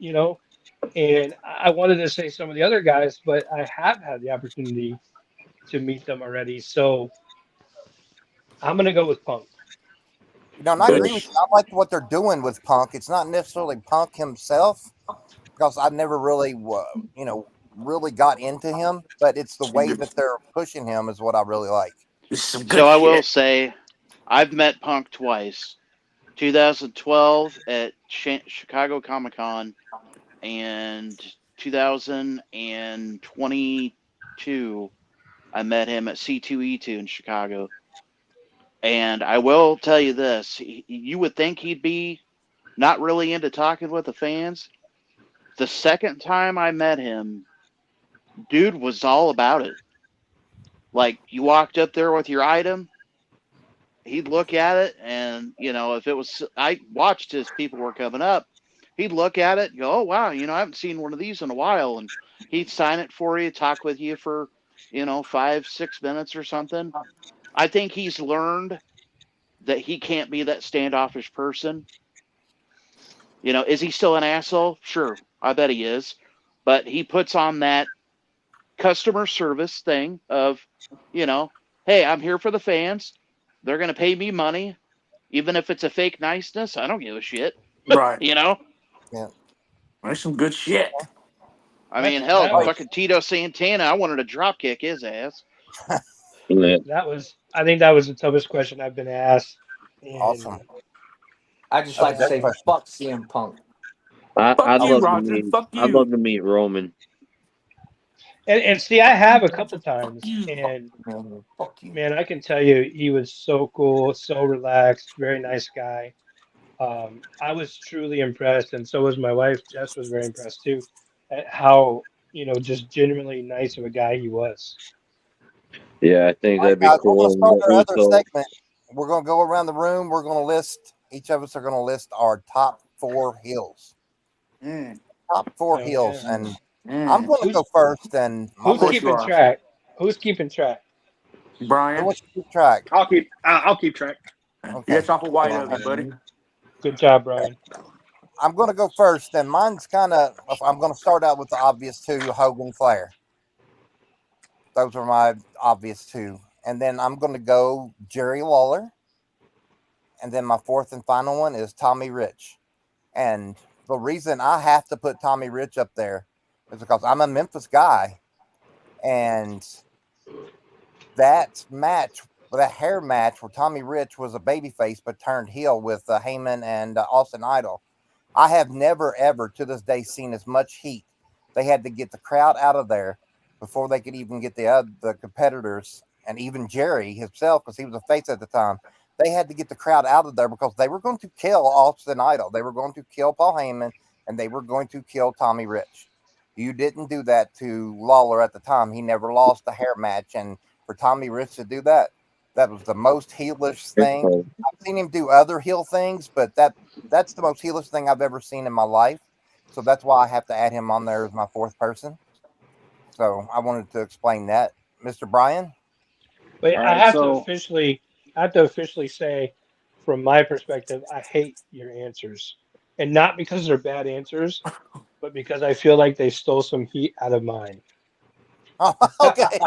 and I wanted to say some of the other guys, but I have had the opportunity to meet them already. So I'm going to go with Punk. I agree with you. I like what they're doing with Punk. It's not necessarily Punk himself, because I've never really, really got into him, but it's the way that they're pushing him is what I really like. So I will say, I've met Punk twice. 2012 at Chicago Comic-Con and 2022 I met him at C2E2 in Chicago. And I will tell you this, you would think he'd be not really into talking with the fans. The second time I met him, dude was all about it. Like, you walked up there with your item, he'd look at it, and, you know, if it was, I watched as people were coming up, he'd look at it and go, oh, wow, you know, I haven't seen one of these in a while. And he'd sign it for you, talk with you for, you know, 5-6 minutes or something. I think he's learned that he can't be that standoffish person. You know, is he still an asshole? Sure, I bet he is. But he puts on that customer service thing of, you know, hey, I'm here for the fans. They're going to pay me money. Even if it's a fake niceness, I don't give a shit. Right. You know? Yeah. That's some good shit. I mean, hell, fucking Tito Santana, I wanted to drop kick his ass. I think that was the toughest question I've been asked. And awesome. I just like to say, fuck CM Punk. I'd love to meet Roman. And see, I have a couple times, and man, I can tell you, he was so cool, so relaxed, very nice guy. I was truly impressed, and so was my wife. Jess was very impressed too, at how, you know, just genuinely nice of a guy he was. Yeah, I think that'd be cool. We're going to start our other segment. We're going to go around the room. We're going to list, each of us are going to list our top 4 heels. Top 4 heels. And I'm going to go first. And who's keeping track? Who's keeping track? Brian. Who wants to keep track? I'll keep track. Okay. Yes, off a white of it, buddy. Good job, Brian. I'm going to go first, and mine's kind of, I'm going to start out with the obvious 2, Hogan, Flair. Those are my obvious 2. And then I'm going to go Jerry Lawler. And then my 4th and final one is Tommy Rich. And the reason I have to put Tommy Rich up there is because I'm a Memphis guy. And that match, that hair match where Tommy Rich was a babyface but turned heel with Heyman and Austin Idol, I have never, ever to this day seen as much heat. They had to get the crowd out of there before they could even get the competitors, and even Jerry himself, because he was a face at the time. They had to get the crowd out of there because they were going to kill Austin Idol. They were going to kill Paul Heyman, and they were going to kill Tommy Rich. You didn't do that to Lawler at the time. He never lost a hair match, and for Tommy Rich to do that, that was the most heelish thing. I've seen him do other heel things, but that's the most heelish thing I've ever seen in my life. So that's why I have to add him on there as my 4th person. So I wanted to explain that. Mr. Brian? Wait, I have to officially say, from my perspective, I hate your answers. And not because they're bad answers, but because I feel like they stole some heat out of mine. Oh, okay.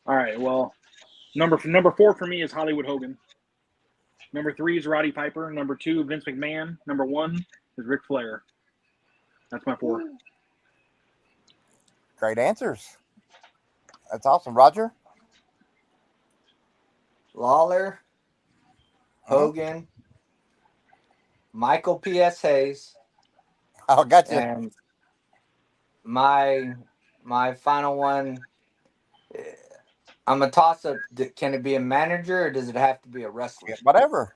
All right. Well, number 4 for me is Hollywood Hogan. Number 3 is Roddy Piper. Number 2, Vince McMahon. Number 1 is Ric Flair. That's my 4. Great answers. That's awesome. Roger? Lawler, Hogan, Michael P.S. Hayes. Oh, gotcha. And my final one, I'm a toss-up. Can it be a manager or does it have to be a wrestler? Yeah, whatever.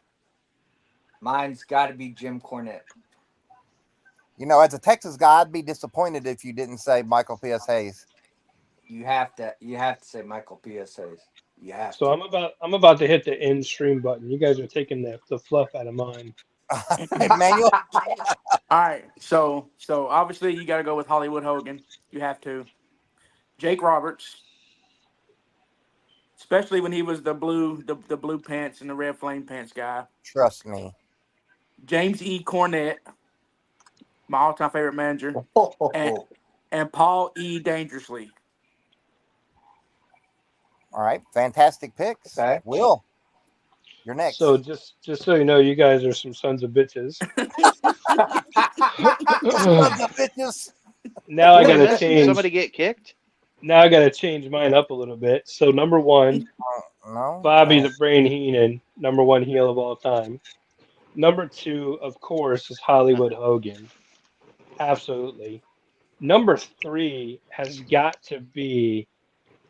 Mine's got to be Jim Cornette. You know, as a Texas guy, I'd be disappointed if you didn't say Michael P.S. Hayes. You have to say Michael P.S. Hayes. You have so to. I'm about to hit the end stream button. You guys are taking the fluff out of mine. Manuel? All right. So obviously you got to go with Hollywood Hogan. You have to. Jake Roberts. Especially when he was the blue pants and the red flame pants guy. Trust me. James E. Cornette, my all-time favorite manager, and Paul E. Dangerously. All right, fantastic picks. Okay. Will. You're next. So just so you know, you guys are some sons of bitches. Sons of bitches. Now I gotta change. Somebody get kicked? Now I gotta change mine up a little bit. So number one, No. Bobby the Brain Heenan, number one heel of all time. Number two, of course, is Hollywood Hogan. Absolutely. Number three has got to be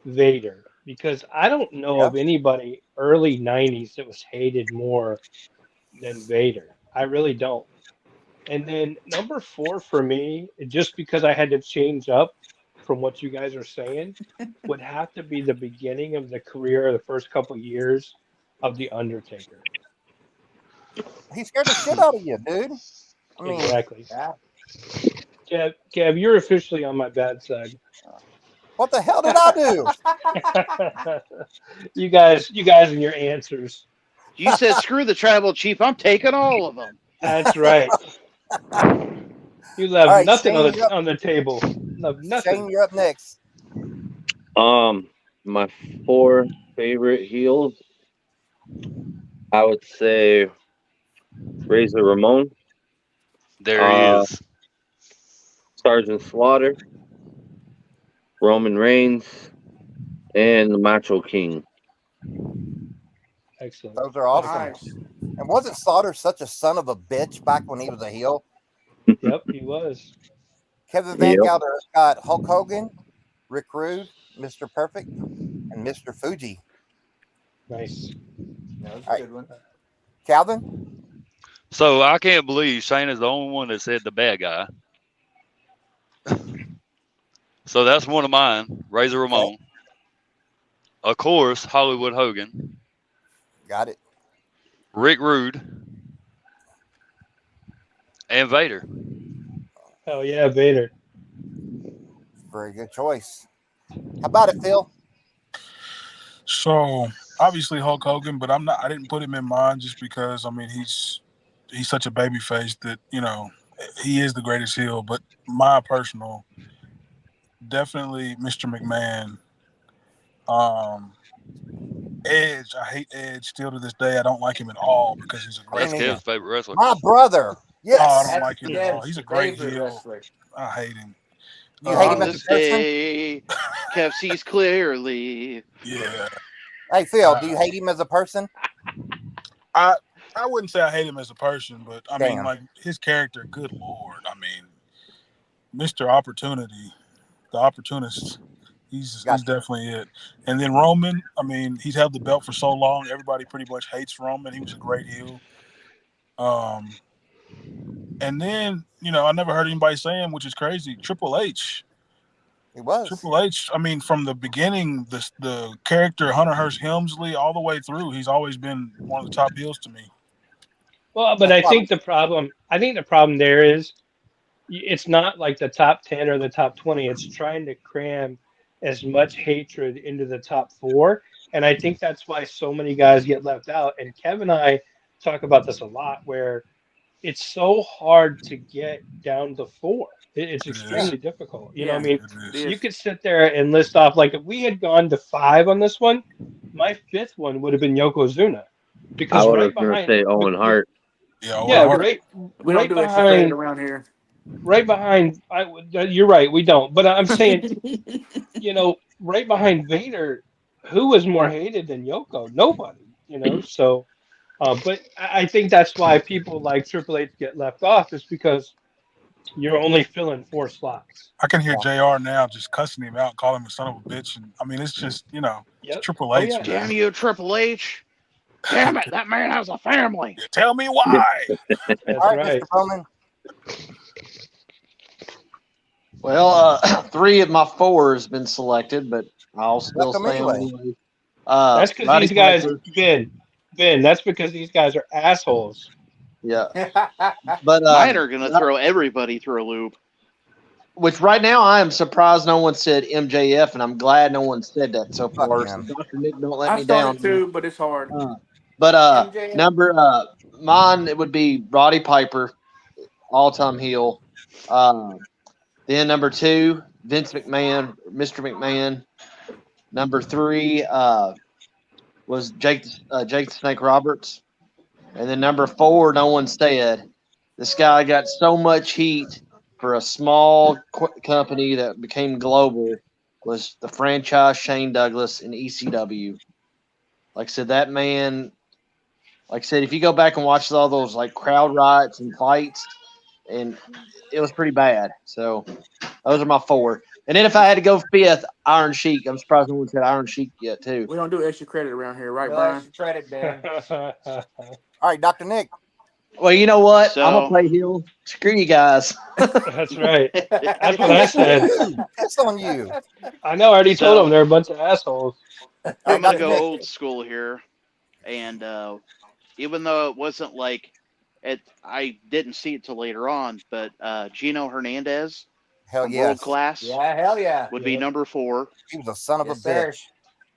Vader, because I don't know of anybody early 90s that was hated more than Vader. I really don't. And then number four for me, just because I had to change up from what you guys are saying, would have to be the beginning of the career, the first couple years of The Undertaker. He scared the shit out of you, dude. I mean, Exactly. Kev, you're officially on my bad side. What the hell did I do? You guys and your answers. You said screw the tribal chief. I'm taking all of them. That's right. You left right, nothing Shane, on the table. Left nothing. Shane, you're up next. My four favorite heels, I would say Razor Ramon. There he is. Sergeant Slaughter, Roman Reigns, and the Macho King. Excellent. Those are awesome. Nice. And wasn't Slaughter such a son of a bitch back when he was a heel? Yep, he was. Kevin Van Gelder got Hulk Hogan, Rick Rude, Mr. Perfect, and Mr. Fuji. Nice. That was a good one. Calvin? So I can't believe Shane is the only one that said the bad guy. So that's one of mine, Razor Ramon. Of course, Hollywood Hogan. Got it. Rick Rude. And Vader. Oh yeah, Vader. Very good choice. How about it, Phil? So obviously Hulk Hogan, but I didn't put him in mind just because he's such a baby face that, he is the greatest heel. But my personal, definitely Mr. McMahon. Edge. I hate Edge still to this day. I don't like him at all because he's a great That's Kev's favorite wrestler. My brother. Yes. Oh, I don't like him at all. He's a great heel. Wrestler. I hate him. You hate him On as a this person? day, Kev sees clearly. Yeah. Hey, Phil, do you hate him as a person? I wouldn't say I hate him as a person, but I mean, Damn. like his character, good Lord. I mean, Mr. Opportunity, the opportunist, he's definitely it. And then Roman, I mean, he's held the belt for so long. Everybody pretty much hates Roman. He was a great heel. And then, I never heard anybody saying, which is crazy, Triple H. He was. Triple H, I mean, from the beginning, the character Hunter Hearst Helmsley, all the way through, he's always been one of the top heels to me. Well, but I think the problem there is it's not like the top 10 or the top 20. It's trying to cram as much hatred into the top four. And I think that's why so many guys get left out. And Kev and I talk about this a lot, where it's so hard to get down to four. It's extremely difficult. You know what I mean? You could sit there and list off, like, if we had gone to 5 on this one, my 5th one would have been Yokozuna. Because I was going to say Owen Hart. Right. We don't do extra around here. Right behind, you're right, we don't. But I'm saying, right behind Vader, who was more hated than Yoko? Nobody, So, but I think that's why people like Triple H get left off, is because you're only filling 4 slots. I can hear JR now just cussing him out, calling him a son of a bitch. And I mean, it's just, it's Triple H. yeah. Damn you, Triple H. Damn it, that man has a family. Tell me why. That's All right. Mr. Bowman. Well, 3 of my 4 has been selected, but I'll still say them anyway. That's because these guys, Ben, that's because these guys are assholes. Yeah. But Mine are going to throw everybody through a loop. Which right now I am surprised no one said MJF, and I'm glad no one said that so far. So Dr. Nick, don't let me down. I started too, but it's hard. But mine, it would be Roddy Piper, all-time heel. Then number 2, Vince McMahon, Mr. McMahon. Number 3, was Jake the Snake Roberts. And then number 4, no one said. This guy got so much heat for a small company that became global was the franchise Shane Douglas in ECW. Like I said, that man, like I said, if you go back and watch all those like crowd riots and fights, and it was pretty bad. So those are my 4. And then if I had to go 5th, Iron Sheik. I'm surprised no one said Iron Sheik yet, too. We don't do extra credit around here, right, No Brian? extra credit, man. All right, Dr. Nick. Well, you know what? So- I'm going to play heel. Screw you guys. That's right. That's what I said. That's on you. I know. I already told them they're a bunch of assholes. I'm gonna go old school here, and even though it wasn't like it, I didn't see it till later on. But Gino Hernandez, Hell from yes. World Class, Yeah, hell yeah. would be number 4. He was a son of Yes, a sir. bitch.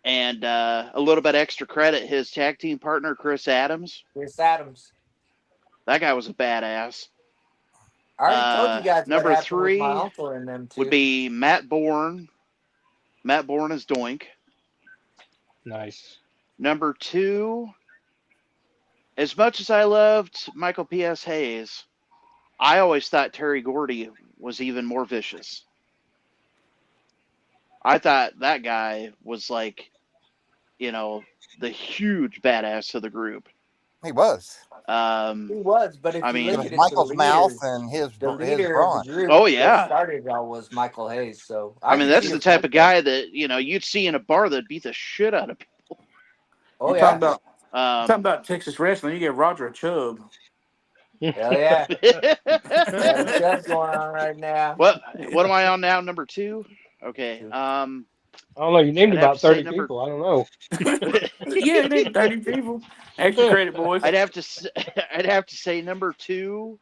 And a little bit extra credit, his tag team partner Chris Adams. Chris Adams. That guy was a badass. I already told you guys number what happened 3 with my uncle and them too. would be Matt Bourne. Matt Bourne is Doink. Nice. Number 2, as much as I loved Michael P.S. Hayes, I always thought Terry Gordy was even more vicious. I thought that guy was like, the huge badass of the group. He was. He was, but if I you mean, It look was at it, Michael's the mouth leaders, and his the leader of brawn. the group Oh, that yeah. started it all was Michael Hayes. So I mean, can that's see the his type of point guy that, you'd see in a bar that beat the shit out of people. Oh You yeah, talking about Texas wrestling? You get Roger a chub. hell yeah. That's going on right now. What am I on now? Number 2? Okay. I don't know. You named I'd have about to say 30 people. I don't know. Yeah, it ain't 30 people. Extra credit, boys. I'd have to say number 2,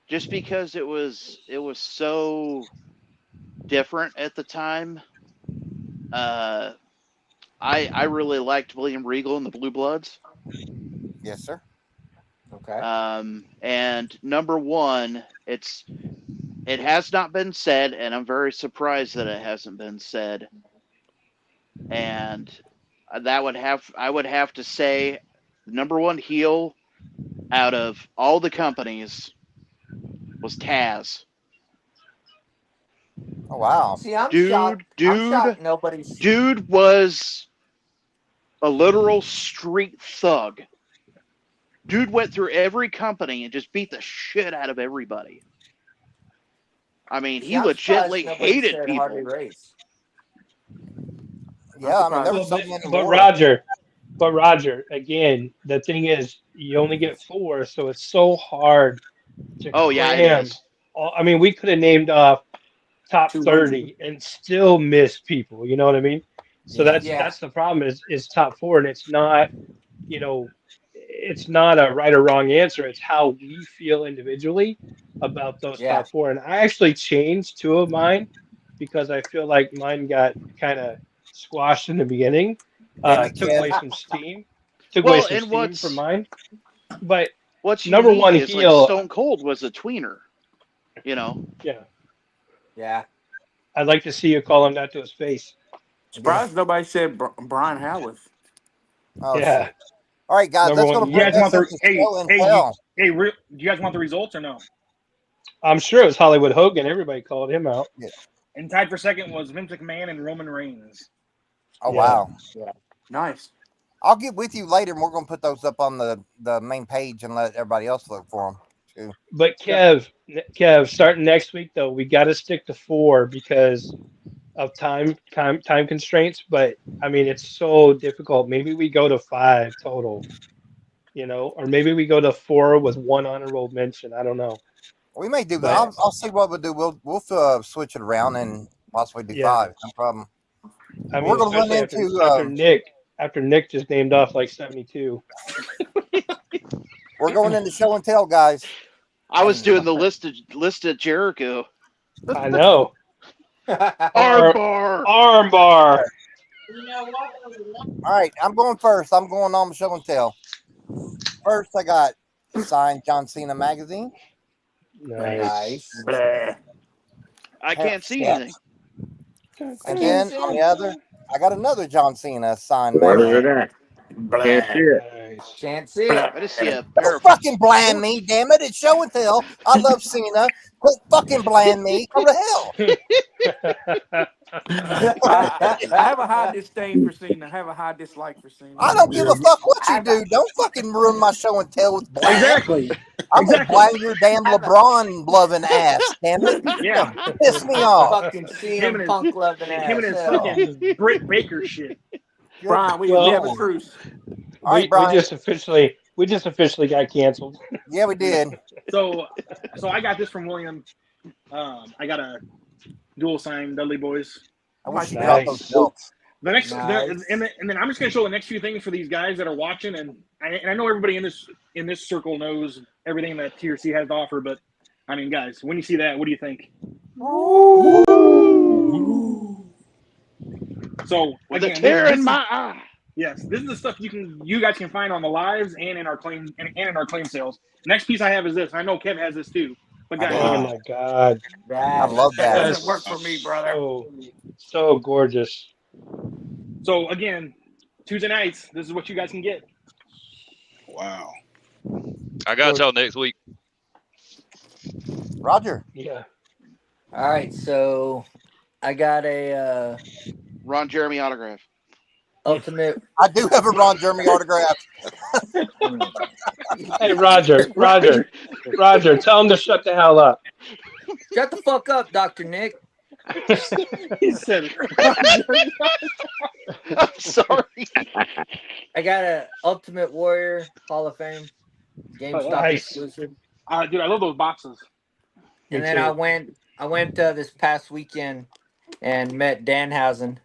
just because it was so different at the time. I really liked William Regal and the Blue Bloods. Yes, sir. Okay. And number 1, it has not been said, and I'm very surprised that it hasn't been said. And I would have to say number 1 heel out of all the companies was Taz. Oh, wow. See, I'm shocked. I'm shocked nobody's. Dude was a literal street thug. Dude went through every company and just beat the shit out of everybody. I mean, he legitimately hated people. Harley Race. Yeah, I mean, there was so many more. But Roger, again, the thing is, you only get 4, so it's so hard to cram. I mean, we could have named off top 30 and still miss people. You know what I mean? So that's the problem is top 4, and it's not, it's not a right or wrong answer. It's how we feel individually about those top 4. And I actually changed 2 of mine because I feel like mine got kind of squashed in the beginning. Took away some steam. From mine. But what's number 1 is heel, like Stone Cold was a tweener. Yeah. I'd like to see you call him that to his face. Surprised nobody said Brian Howarth. Oh, yeah. Shit. All right, guys. Let's go to do you guys want the results or no? I'm sure it was Hollywood Hogan. Everybody called him out. Yeah. And tied for second was Vince McMahon and Roman Reigns. Oh, wow. Yeah. Nice. I'll get with you later, and we're going to put those up on the main page and let everybody else look for them, too. But Kev, starting next week, though, we got to stick to 4 because of time constraints. But, I mean, it's so difficult. Maybe we go to 5 total, or maybe we go to 4 with 1 honorable mention. I don't know. We may do that. I'll see what we'll do. We'll switch it around and possibly do 5. No problem. I mean, we're going to run into after Nick just named off like 72. We're going into show and tell, guys. I was doing the list of Jericho. I know. Armbar. All right, I'm going first. I'm going on show and tell. First, I got signed John Cena magazine. Nice. I can't see anything. And then on the other, I got another John Cena signed magazine. Can't see it. Nice. Can't see it. I just see a pair Don't of fucking blind me, damn it. It's show and tell. I love Cena. Quit fucking blind me. Go to hell. I have a high disdain for Cena. I have a high dislike for Cena. I don't give a fuck what you do. Don't fucking ruin my show and tell with blind. Exactly. I'm gonna blind your damn LeBron loving ass, damn it. Yeah. Piss me off. Fucking Him CM and Punk loving him ass. and his Hell. fucking Britt Baker shit. Brian, we Well- have a truce. All right, we Brian. just officially got canceled. Yeah, we did. So I got this from William. I got a dual sign Dudley Boys. I wish you Nice. got those belts. The next, Nice. and then I'm just gonna show the next few things for these guys that are watching, and I know everybody in this circle knows everything that TRC has to offer. But I mean, guys, when you see that, what do you think? So with a again, tear this in is- my eye. Yes, this is the stuff you guys can find on the lives and in our claim and in our claim sales. Next piece I have is this. I know Kev has this too, but guys, Oh my God. I love That that. doesn't work for me, brother. So gorgeous. so again, Tuesday nights, this is what you guys can get. Wow. I got y'all next week. Roger. Yeah. All right, so I got a Ron Jeremy autograph. ultimate. I do have a Ron Jeremy autograph. Hey, Roger, tell him to shut the hell up. Shut the fuck up, Dr. Nick. He said, I'm sorry. I got a Ultimate Warrior Hall of Fame GameStop Nice. exclusive. dude, I love those boxes. And Me then too. I went this past weekend and met Danhausen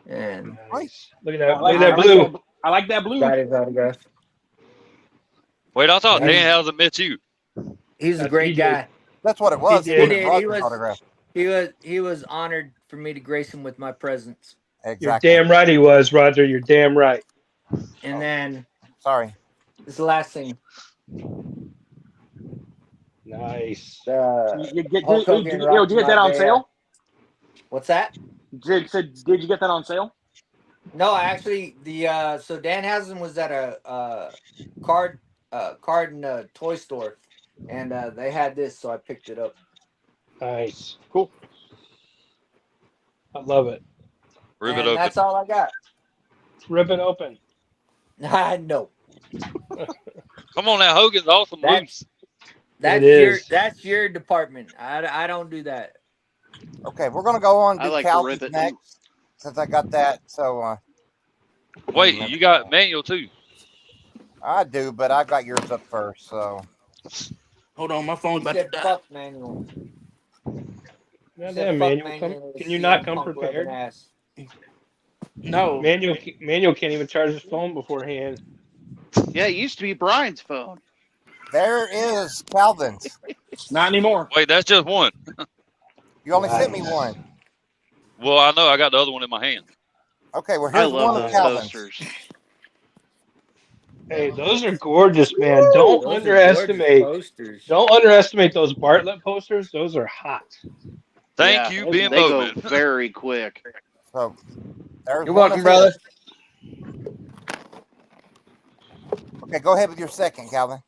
and Nice. Look at that. Look at that blue. I like that blue. got his autograph. Wait, I thought Nice. Dan hasn't met you. He's a That's great he did. guy. That's what it was. He It did. was He Roger's was- autograph. He was honored for me to grace him with my presence. You're Exactly. damn right he was, Roger. You're damn right. And then Sorry. this is the last thing. Nice. Did you get Hulk Hogan that on rocked sale? What's that? Did you get that on sale? No, actually, so Danhausen was at a card and a toy store, and they had this, so I picked it up. Nice. Cool. I love it. Rip And it open. that's all I got. Rip it open. No, Come on now, Hogan's awesome moves. that's your department. I don't do that. Okay, we're gonna go on I to like to Calvin's rip it. next, since I got that. So Wait, you got manual too. I do, but I got yours up first. So Hold on, my phone's about to Said die. fuck manual. Goddamn, Said fuck Manuel. Can you CM not come Punk prepared? loving ass. No. Manuel can't even charge his phone beforehand. Yeah, it used to be Brian's phone. there is Calvin's. Not anymore. Wait, that's just one. You only sent me one. Well, I know I got the other one in my hand. Okay, well I here's love one of those Calvin's. posters. Hey, those are gorgeous, man. Don't Those are underestimate. gorgeous posters. Don't underestimate those Bartlett posters. Those are hot. Thank Yeah, you, they Ben go Bowman. very quick. So there's You're one welcome, of brother. his. Okay, go ahead with your second, Calvin.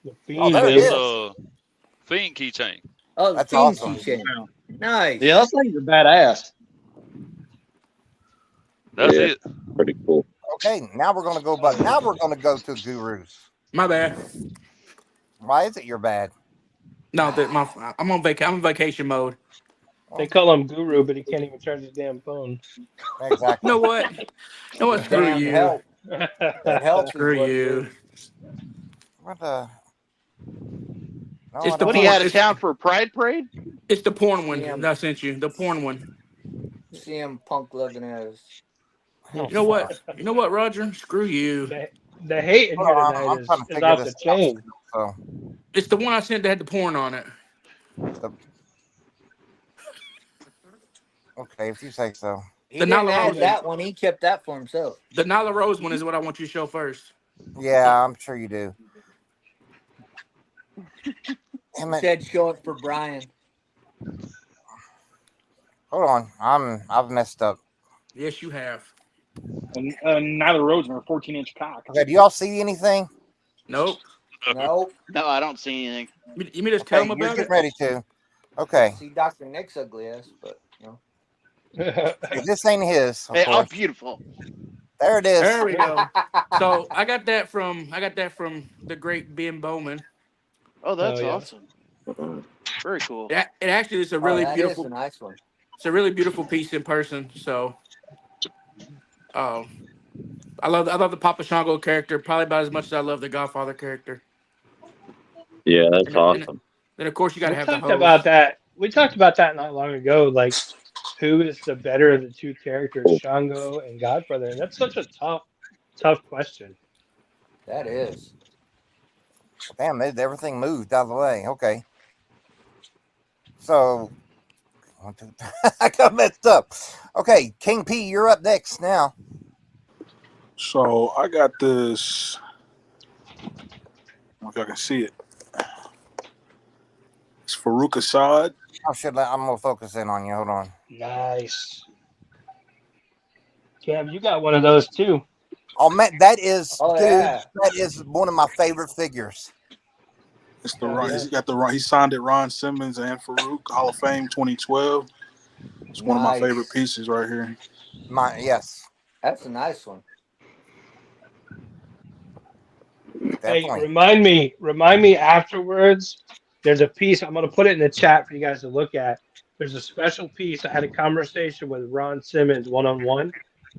The Oh, there it Fiend is. It's Fiend keychain. Oh, That's Fiend awesome. keychain. Nice. Yeah, those things are badass. That's Yeah. it. Pretty cool. Okay, now we're gonna go back. Now we're gonna go to Gurus. My bad. Why is it your bad? No, I'm on vacation mode. They call him Guru, but he can't even charge his damn phone. Exactly. You know what? You know what? Screw Damn you. help. The help is Screw what it you. is. What the? No, It's I the don't What, are know. you out of town for a Pride Parade? It's the porn one Yeah. that I sent you. The porn one. CM Punk loving ass. You know what? You know what, Roger? Screw you. The hate in here Hold on, tonight I'm is, trying to is figure off the this out. chain. So, It's the one I sent that had the porn on it. okay, if you say so. He The didn't Nala add Rose. that one. He kept that for himself. The Nyla Rose one is what I want you to show first. Yeah, I'm sure you do. Damn He it. said show it for Brian. Hold on. I've messed up. Yes, you have. And Nyla Rose and her 14-inch cock. Okay, do y'all see anything? Nope. Nope. No, I don't see anything. You mean just tell them You're about getting it? ready to. Okay. See Dr. Nick's ugly ass, but no. This ain't his. Hey, Of course. beautiful. There it is. There we go. So I got that from the great Ben Bowman. Oh, that's awesome. Very cool. It actually is a really beautiful, is a nice one. It's a really beautiful piece in person. So, I love the Papa Shango character probably about as much as I love the Godfather character. Yeah, that's awesome. Then of course you got to have the host. We talked about that not long ago. Like, who is the better of the two characters, Shango and Godfather? And that's such a tough question. That is. Damn, everything moved out of the way. Okay. So, I got messed up. Okay, King P, you're up next now. So I got this. I don't know if y'all can see it. It's Farouk Assad. Oh shit! I'm gonna focus in on you. Hold on. Nice. Cam, you got one of those too. Oh man, that is yeah. That is one of my favorite figures. It's he signed it Ron Simmons and Farouk Hall of Fame 2012. It's one of my favorite pieces right here. Yes. That's a nice one. Hey, remind me afterwards. There's a piece, I'm going to put it in the chat for you guys to look at. There's a special piece. I had a conversation with Ron Simmons one-on-one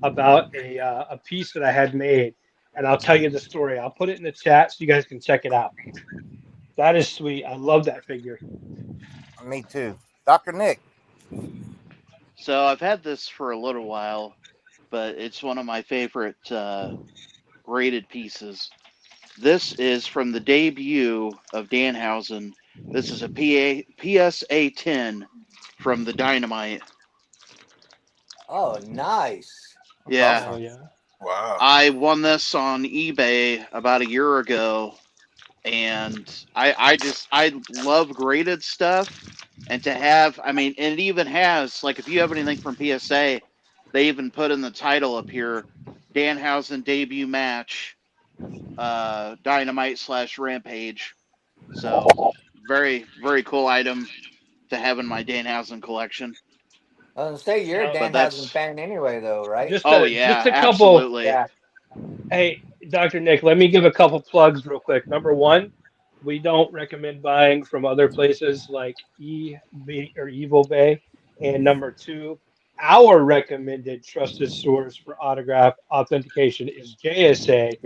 about a piece that I had made, and I'll tell you the story. I'll put it in the chat so you guys can check it out. That is sweet. I love that figure. Me too. Dr. Nick. So I've had this for a little while, but it's one of my favorite graded pieces. This is from the debut of Danhausen. This is a PSA 10 from the Dynamite. Oh, nice. Yeah. Oh, yeah. Wow. I won this on eBay about a year ago, and I love graded stuff, and to have, and it even has, like, if you have anything from PSA, they even put in the title up here, Danhausen debut match, Dynamite / Rampage. So very, very cool item to have in my Danhausen collection. I was gonna say you're a Danhausen fan anyway, though, right? Just a couple. Absolutely. Yeah. Hey, Dr. Nick, let me give a couple plugs real quick. Number one, we don't recommend buying from other places like eBay or Evil Bay. And number two, our recommended trusted source for autograph authentication is JSA.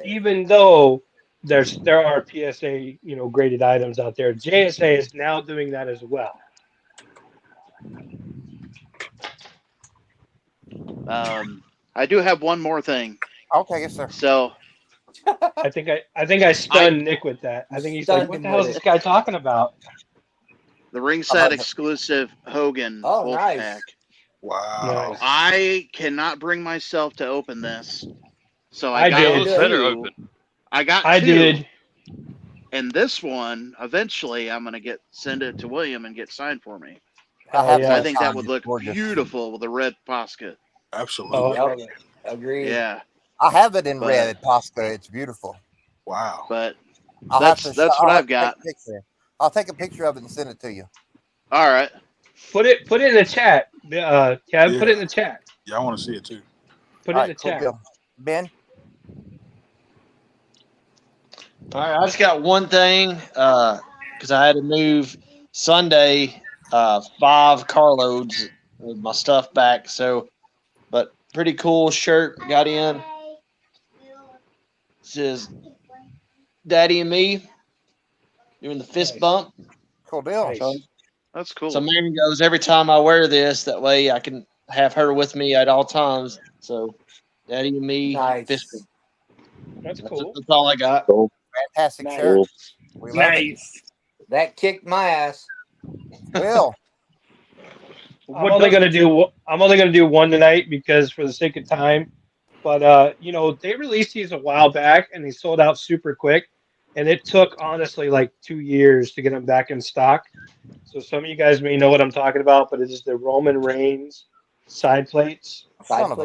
Even though there are PSA graded items out there, JSA is now doing that as well. I do have one more thing. Okay, yes, sir. So I think I stunned Nick with that. I think he's like, "What the hell is this guy talking about?" The ringside exclusive Hogan Wolfpack. Nice. Wow. Nice. I cannot bring myself to open this, so I did. Better open. I got I two. did. And this one, eventually, I'm gonna send it to William and get signed for me. Yeah. I think that would look beautiful with a red Posca. Absolutely. Oh, Yep. Agreed. Yeah, I have it in red Posca. It's beautiful. Wow. but I'll that's have to, what I'll I've have to got. take a picture. I'll take a picture of it and send it to you. All right. Put it in the chat. Kev, put it in the chat. Yeah, I want to see it too. Put it in the chat. Deal. Ben? All right, I just got one thing because I had to move Sunday 5 carloads with my stuff back. So, but pretty cool shirt got in. It says Daddy and me doing the fist bump. Cool deal. Nice. So, That's cool. so Mary goes every time I wear this. That way I can have her with me at all times. So Daddy and me fist bump. That's cool. That's all I got. Cool. Fantastic Nice. shirt. We love it. That kicked my ass. Will. I'm only gonna do one tonight because for the sake of time. But they released these a while back and they sold out super quick, and it took honestly like 2 years to get them back in stock. So some of you guys may know what I'm talking about, but it is the Roman Reigns side plates from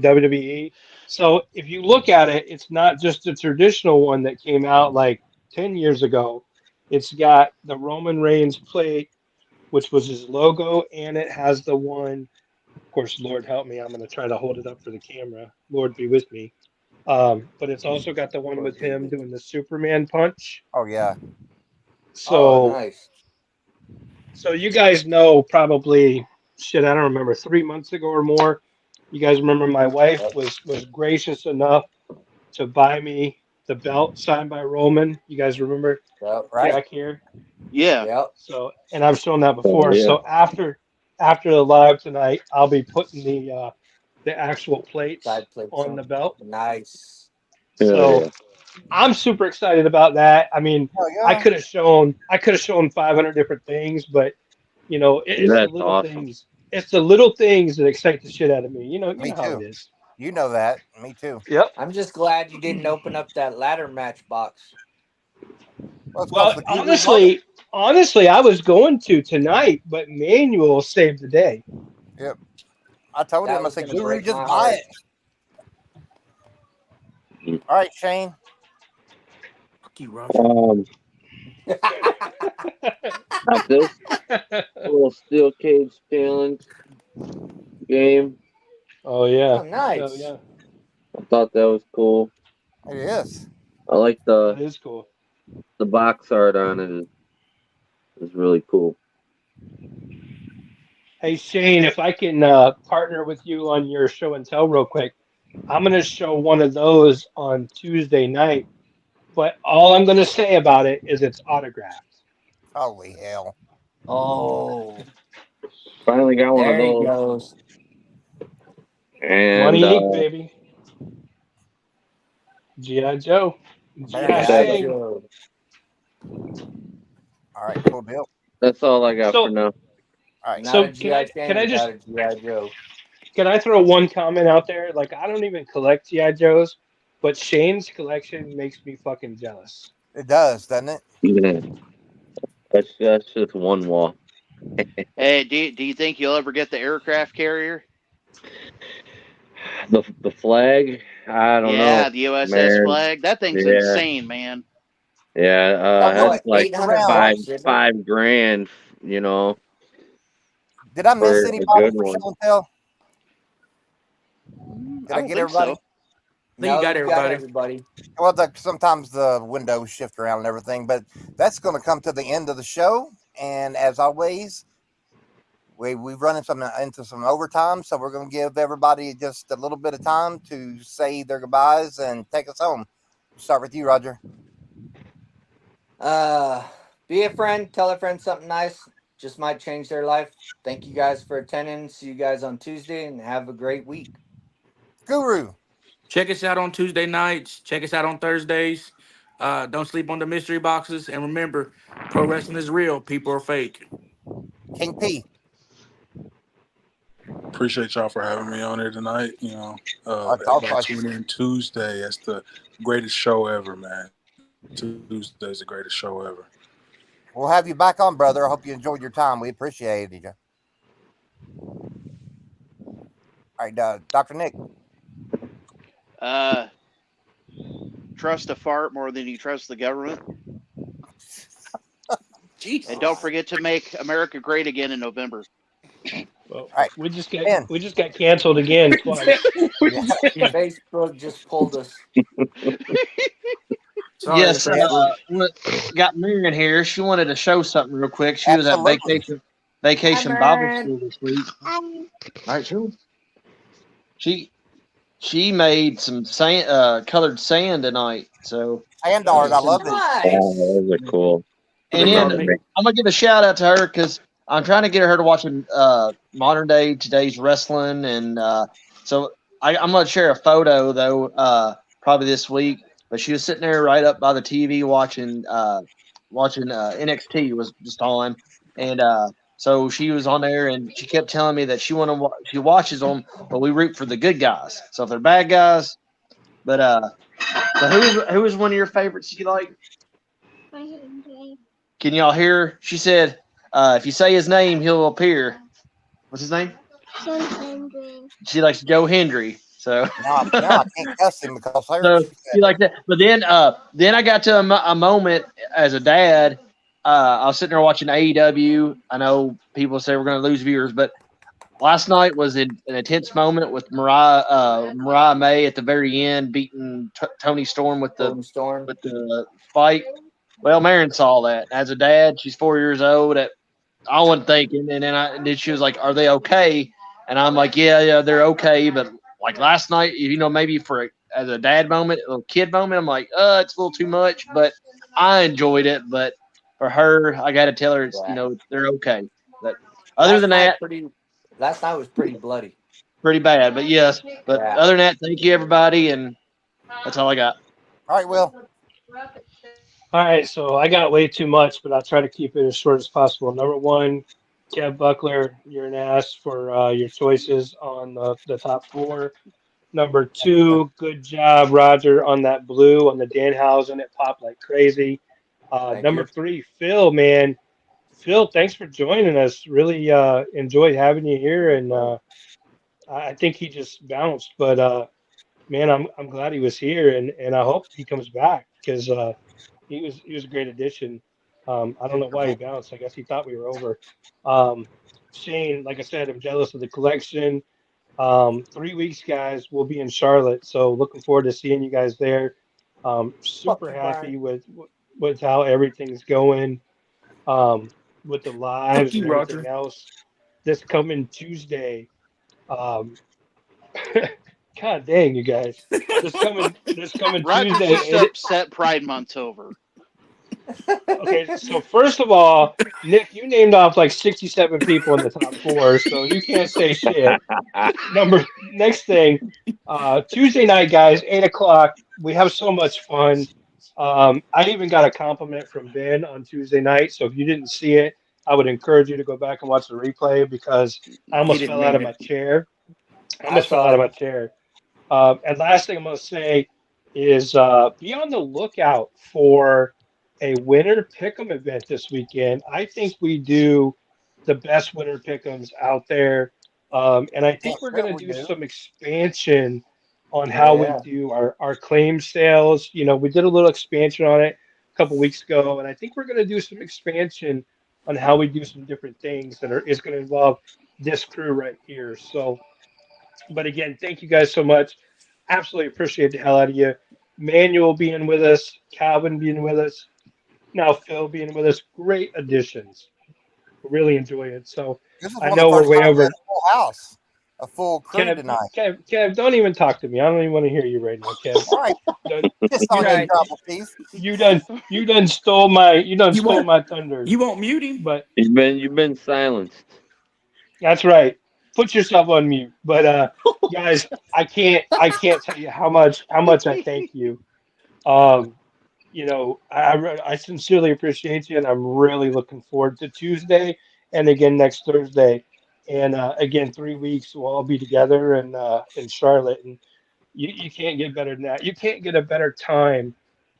WWE. So if you look at it, it's not just the traditional one that came out like 10 years ago. It's got the Roman Reigns plate, which was his logo, and it has the one, of course, Lord help me, I'm going to try to hold it up for the camera. Lord be with me. But it's also got the one with him doing the Superman punch. Oh, yeah. So, nice. So you guys know probably, shit, I don't remember, 3 months ago or more. You guys remember my wife was gracious enough to buy me the belt signed by Roman. You guys remember back here? Yeah. Yep. So, and I've shown that before. So after the live tonight, I'll be putting the actual plates on the belt. Nice. So I'm super excited about that. I mean, I could have shown 500 different things, but you know, it's the little things. It's the little things that excite the shit out of me. You know how it is. You know that. Me too. Yep. I'm just glad you didn't open up that ladder match box. Well, honestly, I was going to tonight, but Manuel saved the day. Yep. I told him, I said, Guru, just buy it. All right, Shane. Got this little steel cage challenge game. Oh yeah. Oh, nice. Oh, yeah. I thought that was cool. It is. I like It is cool. The box art on it is really cool. Hey Shane, if I can partner with you on your show and tell real quick, I'm going to show one of those on Tuesday night. But all I'm going to say about it is it's autographed. Holy hell! Oh, finally got one of those. Goes. And Money Inc., baby. G.I. Joe. G.I. Joe. All right, cool deal. That's all I got for now. All right. So can I just can I throw one comment out there? Like, I don't even collect G.I. Joes, but Shane's collection makes me fucking jealous. It does, doesn't it? Yeah. That's just one wall. Hey, do you think you'll ever get the aircraft carrier? The flag? I don't know. Yeah, the USS flag. That thing's insane, man. Yeah, that's like $5,000, you know. Did I miss anybody for show and tell? Did I get everybody? So. No, you got everybody. Well, sometimes the windows shift around and everything, but that's going to come to the end of the show. And as always, we've run into some overtime, so we're going to give everybody just a little bit of time to say their goodbyes and take us home. We'll start with you, Roger. Be a friend. Tell a friend something nice. Just might change their life. Thank you guys for attending. See you guys on Tuesday, and have a great week. Guru. Check us out on Tuesday nights. Check us out on Thursdays. Don't sleep on the mystery boxes. And remember, pro wrestling is real. People are fake. King P. Appreciate y'all for having me on here tonight. You know, tune in Tuesday. That's the greatest show ever, man. Tuesday's the greatest show ever. We'll have you back on, brother. I hope you enjoyed your time. We appreciated you. All right, Dr. Nick. Trust a fart more than you trust the government. And don't forget to make America great again in November. Well, right. We just got canceled again twice. Facebook just pulled us. Sorry, yes, got Miriam here. She wanted to show something real quick. She was at vacation Bible school this week. All right, sure. She made some colored sand tonight. So sand art, I love it. Oh, those are cool. And then I'm gonna give a shout out to her because I'm trying to get her to watch modern day today's wrestling, and so I'm gonna share a photo though probably this week. But she was sitting there right up by the TV watching NXT was just on, and so she was on there, and she kept telling me that she watches them, but we root for the good guys. So if they're bad guys, but so who is one of your favorites you like? Can y'all hear? She said, if you say his name, he'll appear. What's his name? She likes Joe Hendry. So now I can't cuss him because so she like that. But then I got to a moment as a dad. I was sitting there watching AEW. I know people say we're going to lose viewers, but last night was an intense moment with Mariah May at the very end beating Toni Storm with the fight. Well, Marin saw that. As a dad, she's 4 years old. I wasn't thinking, and then she was like, "Are they okay?" And I'm like, "Yeah, they're okay." But like last night, maybe as a dad moment, a little kid moment, I'm like, it's a little too much, but I enjoyed it. But for her, I got to tell her, they're okay. But other than that, last night was pretty bloody, pretty bad. But yes, other than that, thank you everybody, and that's all I got. All right, Will. All right, so I got way too much, but I'll try to keep it as short as possible. Number one, Kev Buckler, you're an ass for your choices on the top 4. Number 2, good job, Roger, on that blue on the Danhausen. It popped like crazy. Number 3, Phil, man. Phil, thanks for joining us. Really enjoyed having you here, and I think he just bounced. But, man, I'm glad he was here, and I hope he comes back because he was a great addition. I don't know why he bounced. I guess he thought we were over. Shane, like I said, I'm jealous of the collection. 3 weeks, guys. We'll be in Charlotte, so looking forward to seeing you guys there. Super happy with how everything's going, with the lives and everything else. This coming Tuesday. God dang, you guys! This coming Roger's Tuesday. just upset Pride Month's over. Okay, so first of all, Nick, you named off like 67 people in the top 4, so you can't say shit. Next thing, Tuesday night, guys, 8:00. We have so much fun. I even got a compliment from Ben on Tuesday night, so if you didn't see it, I would encourage you to go back and watch the replay because I almost fell out of my chair. And last thing I'm going to say is be on the lookout for a winner pick'em event this weekend. I think we do the best winner pick'ems out there. And I think we're going to do some expansion on how we do our claim sales. We did a little expansion on it a couple weeks ago, and I think we're going to do some expansion on how we do some different things that is going to involve this crew right here. So, but again, thank you guys so much. Absolutely appreciate the hell out of you. Manuel being with us, Calvin being with us, now Phil being with us. Great additions. Really enjoy it. So I know we're way over. A full crew tonight. Kev, don't even talk to me. I don't even want to hear you right now, Kev. All right. You done stole my thunder. You won't mute him, but you've been silenced. That's right. Put yourself on mute. But guys, I can't tell you how much I thank you. I sincerely appreciate you, and I'm really looking forward to Tuesday and again next Thursday. And again, 3 weeks we'll all be together in Charlotte, and you can't get better than that. You can't get a better time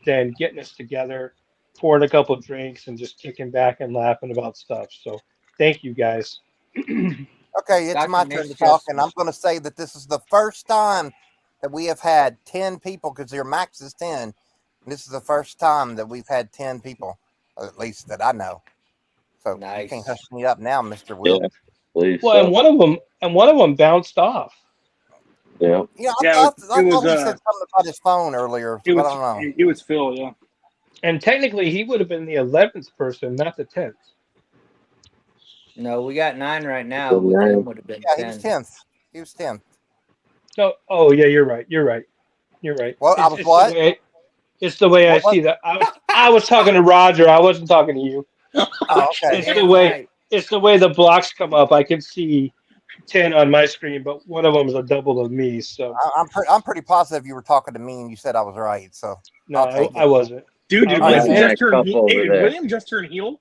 than getting us together, pouring a couple of drinks, and just kicking back and laughing about stuff. So thank you, guys. Okay, it's my turn to talk, and I'm going to say that this is the first time that we have had 10 people, because your max is 10. And this is the first time that we've had 10 people, at least that I know. So you can't hush me up now, Mr. Will. Yeah. Please, well, and one of them bounced off. Yeah. I thought he said something about his phone earlier. I don't know. It was Phil, yeah. And technically, he would have been the 11th person, not the 10th. No, we got 9 right now. With him would have been 10. He was 10th. No. Oh, yeah, you're right. Well, I was what? It's the way I see that. I was talking to Roger. I wasn't talking to you. Oh, okay. It's the way the blocks come up. I can see 10 on my screen, but one of them is a double of me. So I'm pretty positive you were talking to me and you said I was right. So no, I wasn't. Dude, did William just turn heel?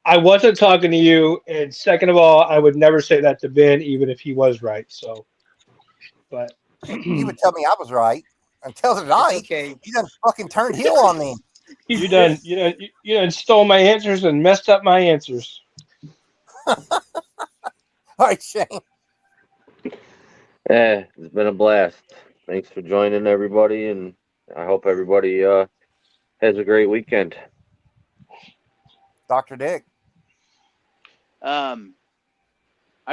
I wasn't talking to you. And second of all, I would never say that to Ben, even if he was right. So, but you would tell me I was right until tonight. Okay. You done fucking turned heel on me. You done stole my answers and messed up my answers. All right, Shane. Yeah, it's been a blast. Thanks for joining, everybody, and I hope everybody has a great weekend. Dr. Dick. I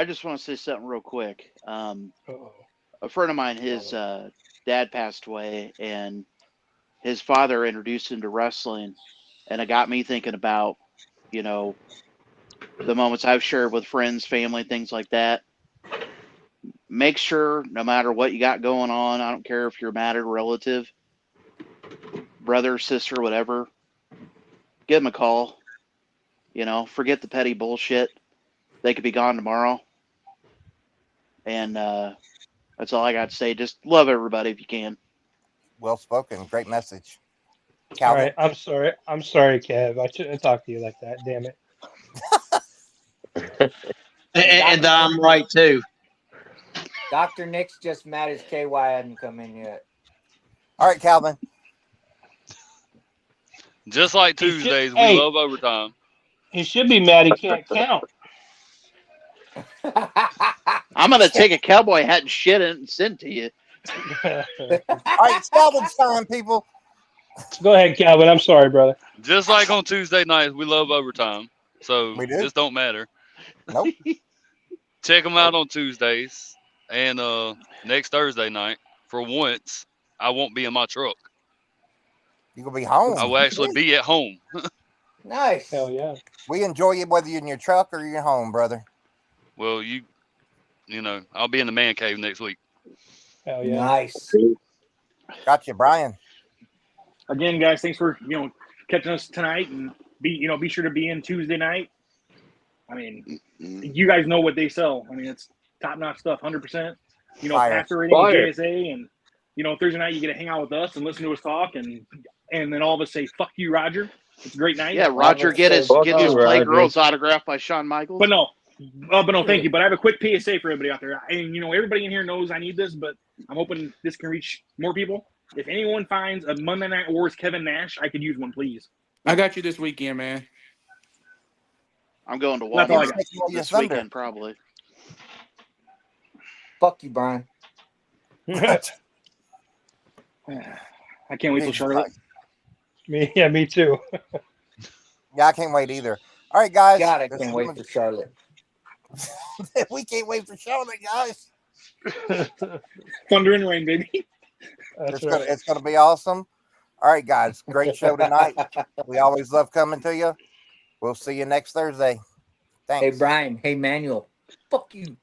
just want to say something real quick. A friend of mine, his dad passed away, and his father introduced him to wrestling, and it got me thinking about, you know, the moments I've shared with friends, family, things like that. Make sure, no matter what you got going on, I don't care if you're mad at a relative, brother, sister, whatever, give them a call. You know, forget the petty bullshit. They could be gone tomorrow. And that's all I got to say. Just love everybody if you can. Well spoken. Great message. Calvin? All right. I'm sorry, Kev. I shouldn't talk to you like that. Damn it. and I'm right, too. Dr. Nick's just mad as KY hadn't come in yet. All right, Calvin. Just like Tuesdays, we love overtime. He should be mad he can't count. I'm going to take a cowboy hat and shit it and send to you. All right, it's Calvin's time, people. Go ahead, Calvin. I'm sorry, brother. Just like on Tuesday nights, we love overtime. So this don't matter. Nope. Check them out on Tuesdays. And next Thursday night, for once, I won't be in my truck. You gonna be home. I will actually be at home. Nice. Hell yeah. We enjoy you whether you're in your truck or you're home, brother. Well, you know, I'll be in the man cave next week. Hell yeah. Nice. Gotcha, Brian. Again, guys, thanks for catching us tonight, and be sure to be in Tuesday night. I mean, you guys know what they sell. I mean, it's top-notch stuff, 100%. Pastor rating, JSA, and Thursday night you get to hang out with us and listen to us talk, and then all of us say "fuck you, Roger." It's a great night. Yeah, Roger get his Playgirls autographed by Shawn Michaels. But no, thank you. But I have a quick PSA for everybody out there. And everybody in here knows I need this, but I'm hoping this can reach more people. If anyone finds a Monday Night Wars Kevin Nash, I could use one, please. I got you this weekend, man. I'm going to Walmart this weekend, probably. Fuck you, Brian. I can't wait till Charlotte. Me too. Yeah, I can't wait either. All right, guys. God, I can't wait for Charlotte. We can't wait for Charlotte, guys. Thunder and rain, baby. It's gonna be awesome. All right, guys. Great show tonight. We always love coming to you. We'll see you next Thursday. Thanks. Hey, Brian. Hey, Manuel. Fuck you.